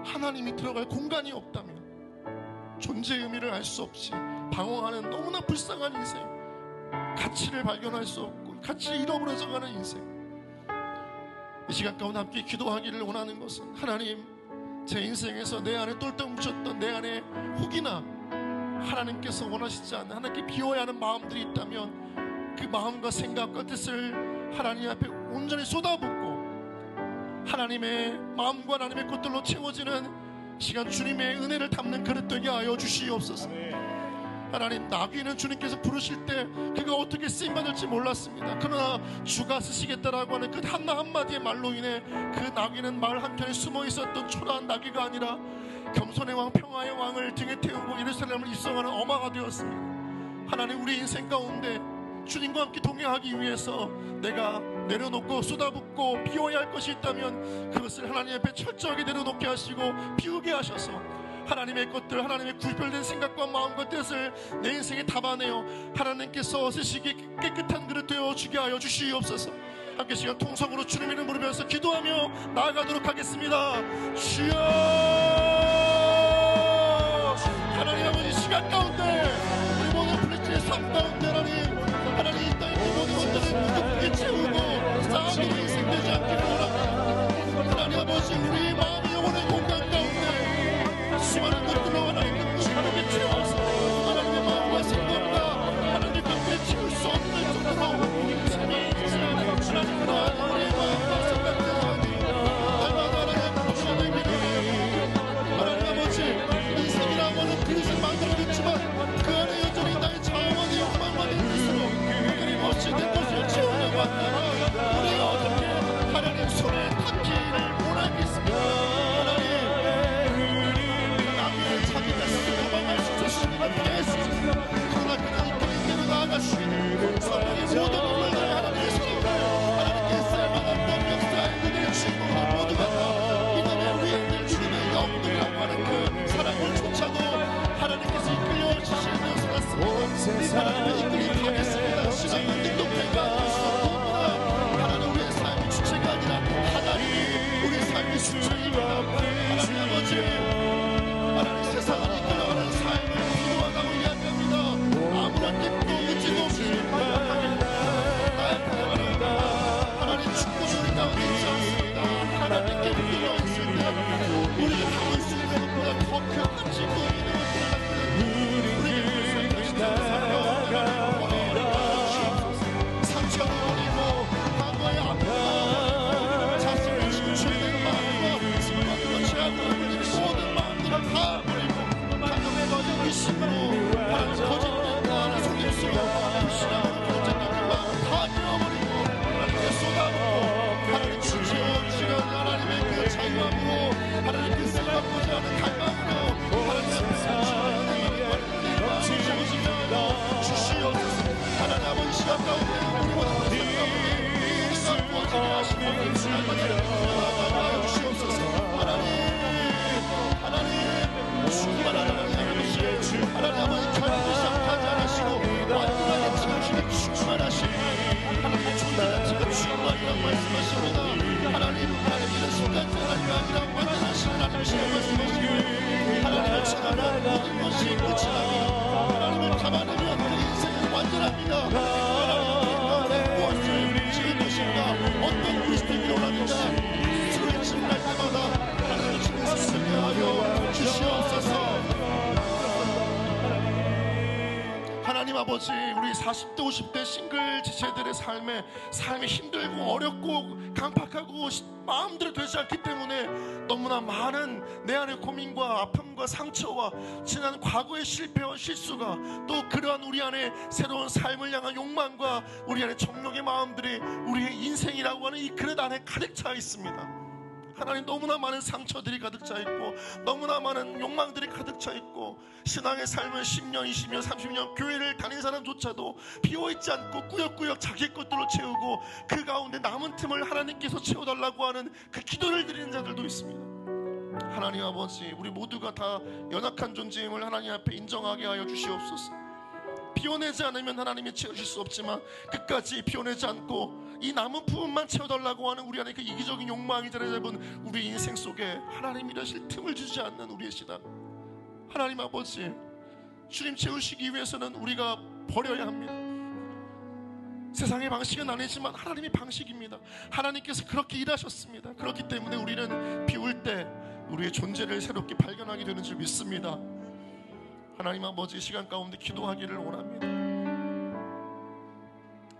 Speaker 1: 하나님이 들어갈 공간이 없다면 존재의 의미를 알 수 없이 방황하는 너무나 불쌍한 인생, 가치를 발견할 수 없고 가치를 잃어버려져가는 인생. 이 시간 가운데 함께 기도하기를 원하는 것은, 하나님, 제 인생에서 내 안에 똘똘 뭉쳤던 내 안에 혹이나 하나님께서 원하시지 않는, 하나님께 비워야 하는 마음들이 있다면 그 마음과 생각과 뜻을 하나님 앞에 온전히 쏟아붓고 하나님의 마음과 하나님의 것들로 채워지는 시간, 주님의 은혜를 담는 그릇 되게 하여 주시옵소서. 하나님, 나귀는 주님께서 부르실 때 그가 어떻게 쓰임받을지 몰랐습니다. 그러나 주가 쓰시겠다라고 하는 그 한마디의 말로 인해 그 나귀는 마을 한켠에 숨어 있었던 초라한 나귀가 아니라 겸손의 왕, 평화의 왕을 등에 태우고 예루살렘을 입성하는 어마가 되었습니다. 하나님, 우리 인생 가운데 주님과 함께 동행하기 위해서 내가 내려놓고 쏟아붓고 비워야 할 것이 있다면 그것을 하나님 앞에 철저하게 내려놓게 하시고 비우게 하셔서 하나님의 것들, 하나님의 구별된 생각과 마음과 뜻을 내 인생에 담아내어 하나님께서 쓰시기 깨끗한 그릇 되어주게 하여 주시옵소서. 함께 시간 통성으로 주님 이름 부르면서 기도하며 나아가도록 하겠습니다. 주여, 하나님 아버지, 시간 가운데 우리 모든 플리츠의 삶 가운데 하나님 이 땅의 모든 것들을 무겁게 채우고 쌓아놓은 인생 되지 않기를 원합니다. 하나님 아버지, 우리 마음이 영혼의 공간 가운데 수많은 것들로 하나님께 채워서 하나님의 마음과 생각과 하나님의 것들을 채울 수 없는 정도로 삶이 하나님과 우리의 마음과 생각과 날마다 하나님 부셔내기를 하나님 아버지, 인생이라고 하는 그릇을 만들어냈지만 그 안에 여전히 나의 자아와 내 욕망과 내 뜻으로 끊임없이 내 것을 채우려고 한다면 우리가 어떻게 하나님 손에 닿기를 원하겠습니까? 하나님, 나비를 자기 자신을 도망갈 수 있는 주님이 되겠습니다. 그러나 그는 이끌린 대로 나아가시기를 성령의 모든 인물들을 하나님의 손으로 하나님께 쓸만한 역사의 그들의 주인공을 모두가 다 믿음의 위인들, 주님의 영웅들이라고 하는 그 사랑을 쫓아도 하나님께서 이끌려 주시는 것을 같습니다. 하나님의 이끌림 하겠습니다. 시간은 띵동대가 아닐 수 없구나. 하나님, 우리의 삶이 주체가 아니라 하나님 우리의 삶이 주체입니다. 하나님 아버지, 하나님, 세상을 이끌어가는 삶을 기도한다고 이야기합니다. 아무런 뜻도 의지도 없이 하나님, 축복이 우리 가운데 있지 않습니다. 하나님께 붙들려 있을 때 우리가 담을 수 있는 것보다 더 큰 가치 있고 있는 것들을 우리에게 살고 싶은 삶을
Speaker 2: 하여 주시옵소서. 하나님 충만한 하나님 아버지 결코 시작하지 않으시고 완전하게 채우시는 충만하신 하나님의 존재 자체가 충만이라고 말씀하십니다. 하나님 이런 순간 하나님 아니라고 완전하신 하나님이시라고 말씀하시고 하나님을 찾아내 모든 것이 끝이 납니다. 하나님을 담아내면 그 인생은 완전합니다. 하나님 무엇을 지을 것인가 어떤 그리스도인이 원하는가 스스로의 질문할 때마다 하나님의 주님을 쓰게 하여 주시옵소서. 하나님 아버지, 우리 40대 50대 싱글 지체들의 삶이 힘들고 어렵고 강팍하고 마음대로 되지 않기 때문에 너무나 많은 내 안의 고민과 아픔과 상처와 지난 과거의 실패와 실수가 또 그러한 우리 안에 새로운 삶을 향한 욕망과 우리 안에 정욕의 마음들이 우리의 인생이라고 하는 이 그릇 안에 가득 차 있습니다. 하나님, 너무나 많은 상처들이 가득 차 있고 너무나 많은 욕망들이 가득 차 있고 신앙의 삶을 10년, 20년, 30년 교회를 다닌 사람조차도 비워있지 않고 꾸역꾸역 자기 것들로 채우고 그 가운데 남은 틈을 하나님께서 채워달라고 하는 그 기도를 드리는 자들도 있습니다. 하나님 아버지, 우리 모두가 다 연약한 존재임을 하나님 앞에 인정하게 하여 주시옵소서. 비워내지 않으면 하나님이 채우실 수 없지만 끝까지 비워내지 않고 이 남은 부분만 채워달라고 하는 우리 안에 그 이기적인 욕망이 자리 잡은 우리 인생 속에 하나님 이러실 틈을 주지 않는 우리의 신앙, 하나님 아버지, 주님 채우시기 위해서는 우리가 버려야 합니다. 세상의 방식은 아니지만 하나님의 방식입니다. 하나님께서 그렇게 일하셨습니다. 그렇기 때문에 우리는 비울 때 우리의 존재를 새롭게 발견하게 되는 줄 믿습니다. 하나님 아버지, 이 시간 가운데 기도하기를 원합니다.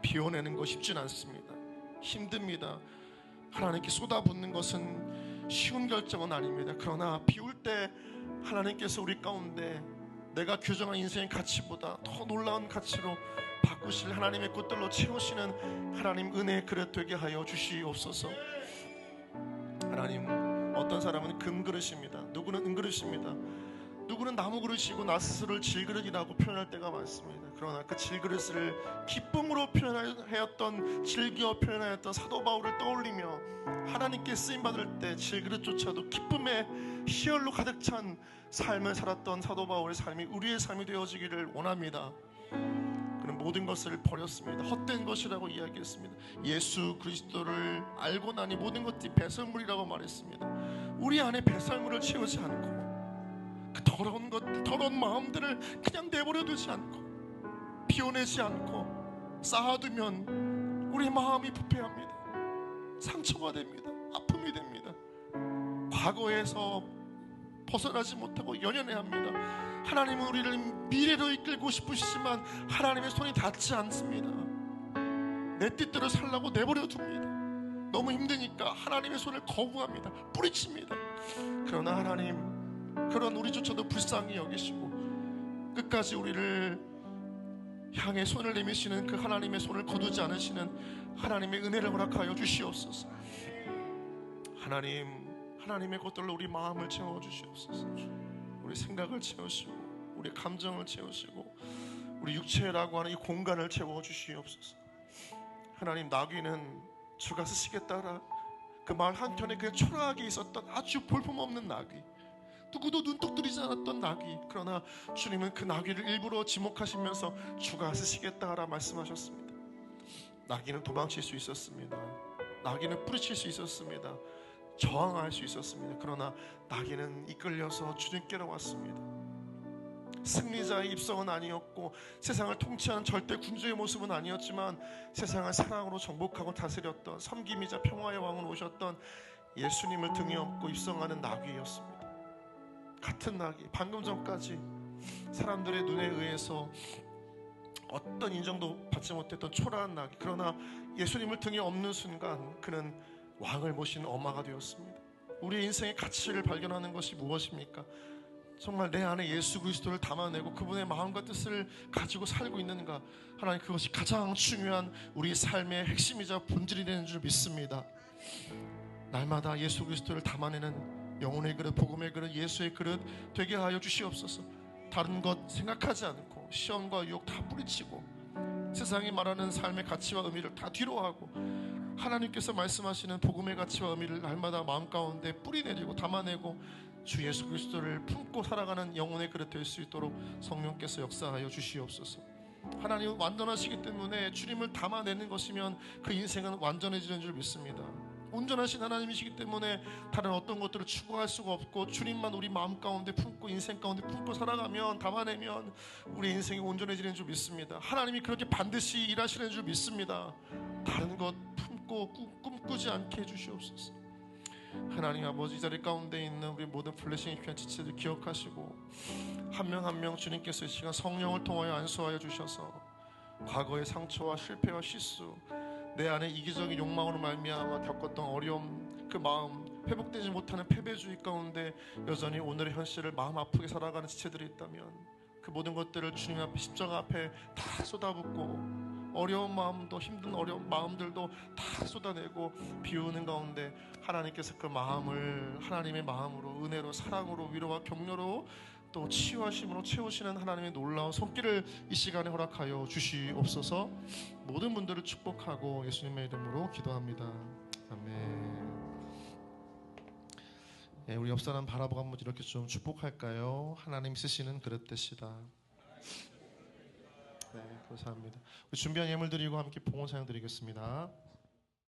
Speaker 2: 비워내는 거 쉽진 않습니다. 힘듭니다. 하나님께 쏟아붓는 것은 쉬운 결정은 아닙니다. 그러나 비울 때 하나님께서 우리 가운데 내가 규정한 인생의 가치보다 더 놀라운 가치로 바꾸실 하나님의 꽃들로 채우시는 하나님 은혜의 그릇 되게 하여 주시옵소서. 하나님, 어떤 사람은 금그릇입니다. 누구는 은그릇입니다. 누구는 나무 그릇이고 나 스스로를 질그릇이라고 표현할 때가 많습니다. 그러나 그 질그릇을 기쁨으로 표현하였던, 즐겨 표현하였던 사도 바울을 떠올리며 하나님께 쓰임받을 때 질그릇조차도 기쁨의 희열로 가득 찬 삶을 살았던 사도 바울의 삶이 우리의 삶이 되어지기를 원합니다. 그는 모든 것을 버렸습니다. 헛된 것이라고 이야기했습니다. 예수 그리스도를 알고 나니 모든 것이 배설물이라고 말했습니다. 우리 안에 배설물을 채우지 않고 그 더러운 것, 더러운 마음들을 그냥 내버려 두지 않고 비워내지 않고 쌓아두면 우리 마음이 부패합니다. 상처가 됩니다. 아픔이 됩니다. 과거에서 벗어나지 못하고 연연해야 합니다. 하나님은 우리를 미래로 이끌고 싶으시지만 하나님의 손이 닿지 않습니다. 내 뜻대로 살라고 내버려 둡니다. 너무 힘드니까 하나님의 손을 거부합니다. 뿌리칩니다. 그러나 하나님, 그런 우리조차도 불쌍히 여기시고 끝까지 우리를 향해 손을 내미시는 그 하나님의 손을 거두지 않으시는 하나님의 은혜를 허락하여 주시옵소서. 하나님의 것들로 우리 마음을 채워주시옵소서. 우리 생각을 채우시고 우리 감정을 채우시고 우리 육체라고 하는 이 공간을 채워주시옵소서. 하나님, 나귀는 주가 쓰시겠다라 그 말 한켠에 그냥 초라하게 있었던 아주 볼품없는 나귀, 누구도 눈독 들이지 않았던 나귀, 그러나 주님은 그 나귀를 일부러 지목하시면서 주가 쓰시겠다라 말씀하셨습니다. 나귀는 도망칠 수 있었습니다. 나귀는 뿌리칠 수 있었습니다. 저항할 수 있었습니다. 그러나 나귀는 이끌려서 주님께로 왔습니다. 승리자의 입성은 아니었고 세상을 통치하는 절대 군주의 모습은 아니었지만 세상을 사랑으로 정복하고 다스렸던 섬김이자 평화의 왕으로 오셨던 예수님을 등에 업고 입성하는 나귀였습니다. 같은 나귀, 방금 전까지 사람들의 눈에 의해서 어떤 인정도 받지 못했던 초라한 나귀, 그러나 예수님을 등에 업는 순간 그는 왕을 모신 어마가 되었습니다. 우리의 인생의 가치를 발견하는 것이 무엇입니까? 정말 내 안에 예수 그리스도를 담아내고 그분의 마음과 뜻을 가지고 살고 있는가? 하나님, 그것이 가장 중요한 우리 삶의 핵심이자 본질이 되는 줄 믿습니다. 날마다 예수 그리스도를 담아내는 영혼의 그릇, 복음의 그릇, 예수의 그릇 되게 하여 주시옵소서. 다른 것 생각하지 않고 시험과 유혹 다 뿌리치고 세상이 말하는 삶의 가치와 의미를 다 뒤로하고 하나님께서 말씀하시는 복음의 가치와 의미를 날마다 마음 가운데 뿌리내리고 담아내고 주 예수 그리스도를 품고 살아가는 영혼의 그릇 될 수 있도록 성령께서 역사하여 주시옵소서. 하나님은 완전하시기 때문에 주님을 담아내는 것이면 그 인생은 완전해지는 줄 믿습니다. 온전하신 하나님이시기 때문에 다른 어떤 것들을 추구할 수가 없고 주님만 우리 마음 가운데 품고 인생 가운데 품고 살아가면 담아내면 우리 인생이 온전해지는 줄 믿습니다. 하나님이 그렇게 반드시 일하시는 줄 믿습니다. 다른 것 품고 꿈꾸지 않게 해주시옵소서. 하나님 아버지, 이 자리 가운데 있는 우리 모든 플래싱의 귀한 지체들 기억하시고 한 명 한 명 주님께서 이 시간 성령을 통하여 안수하여 주셔서 과거의 상처와 실패와 실수, 내 안에 이기적인 욕망으로 말미암아 겪었던 어려움, 그 마음, 회복되지 못하는 패배주의 가운데 여전히 오늘의 현실을 마음 아프게 살아가는 지체들이 있다면 그 모든 것들을 주님 앞에 십자가 앞에 다 쏟아붓고 어려운 마음도 힘든 어려운 마음들도 다 쏟아내고 비우는 가운데 하나님께서 그 마음을 하나님의 마음으로 은혜로 사랑으로 위로와 격려로 또 치유하심으로 채우시는 하나님의 놀라운 손길을 이 시간에 허락하여 주시옵소서. 모든 분들을 축복하고 예수님의 이름으로 기도합니다. 아멘. 네, 우리 옆 사람 바라보고 한번 이렇게 좀 축복할까요? 하나님 쓰시는 그릇 되시다. 네, 감사합니다. 우리 준비한 예물 드리고 함께 봉헌 사용 드리겠습니다.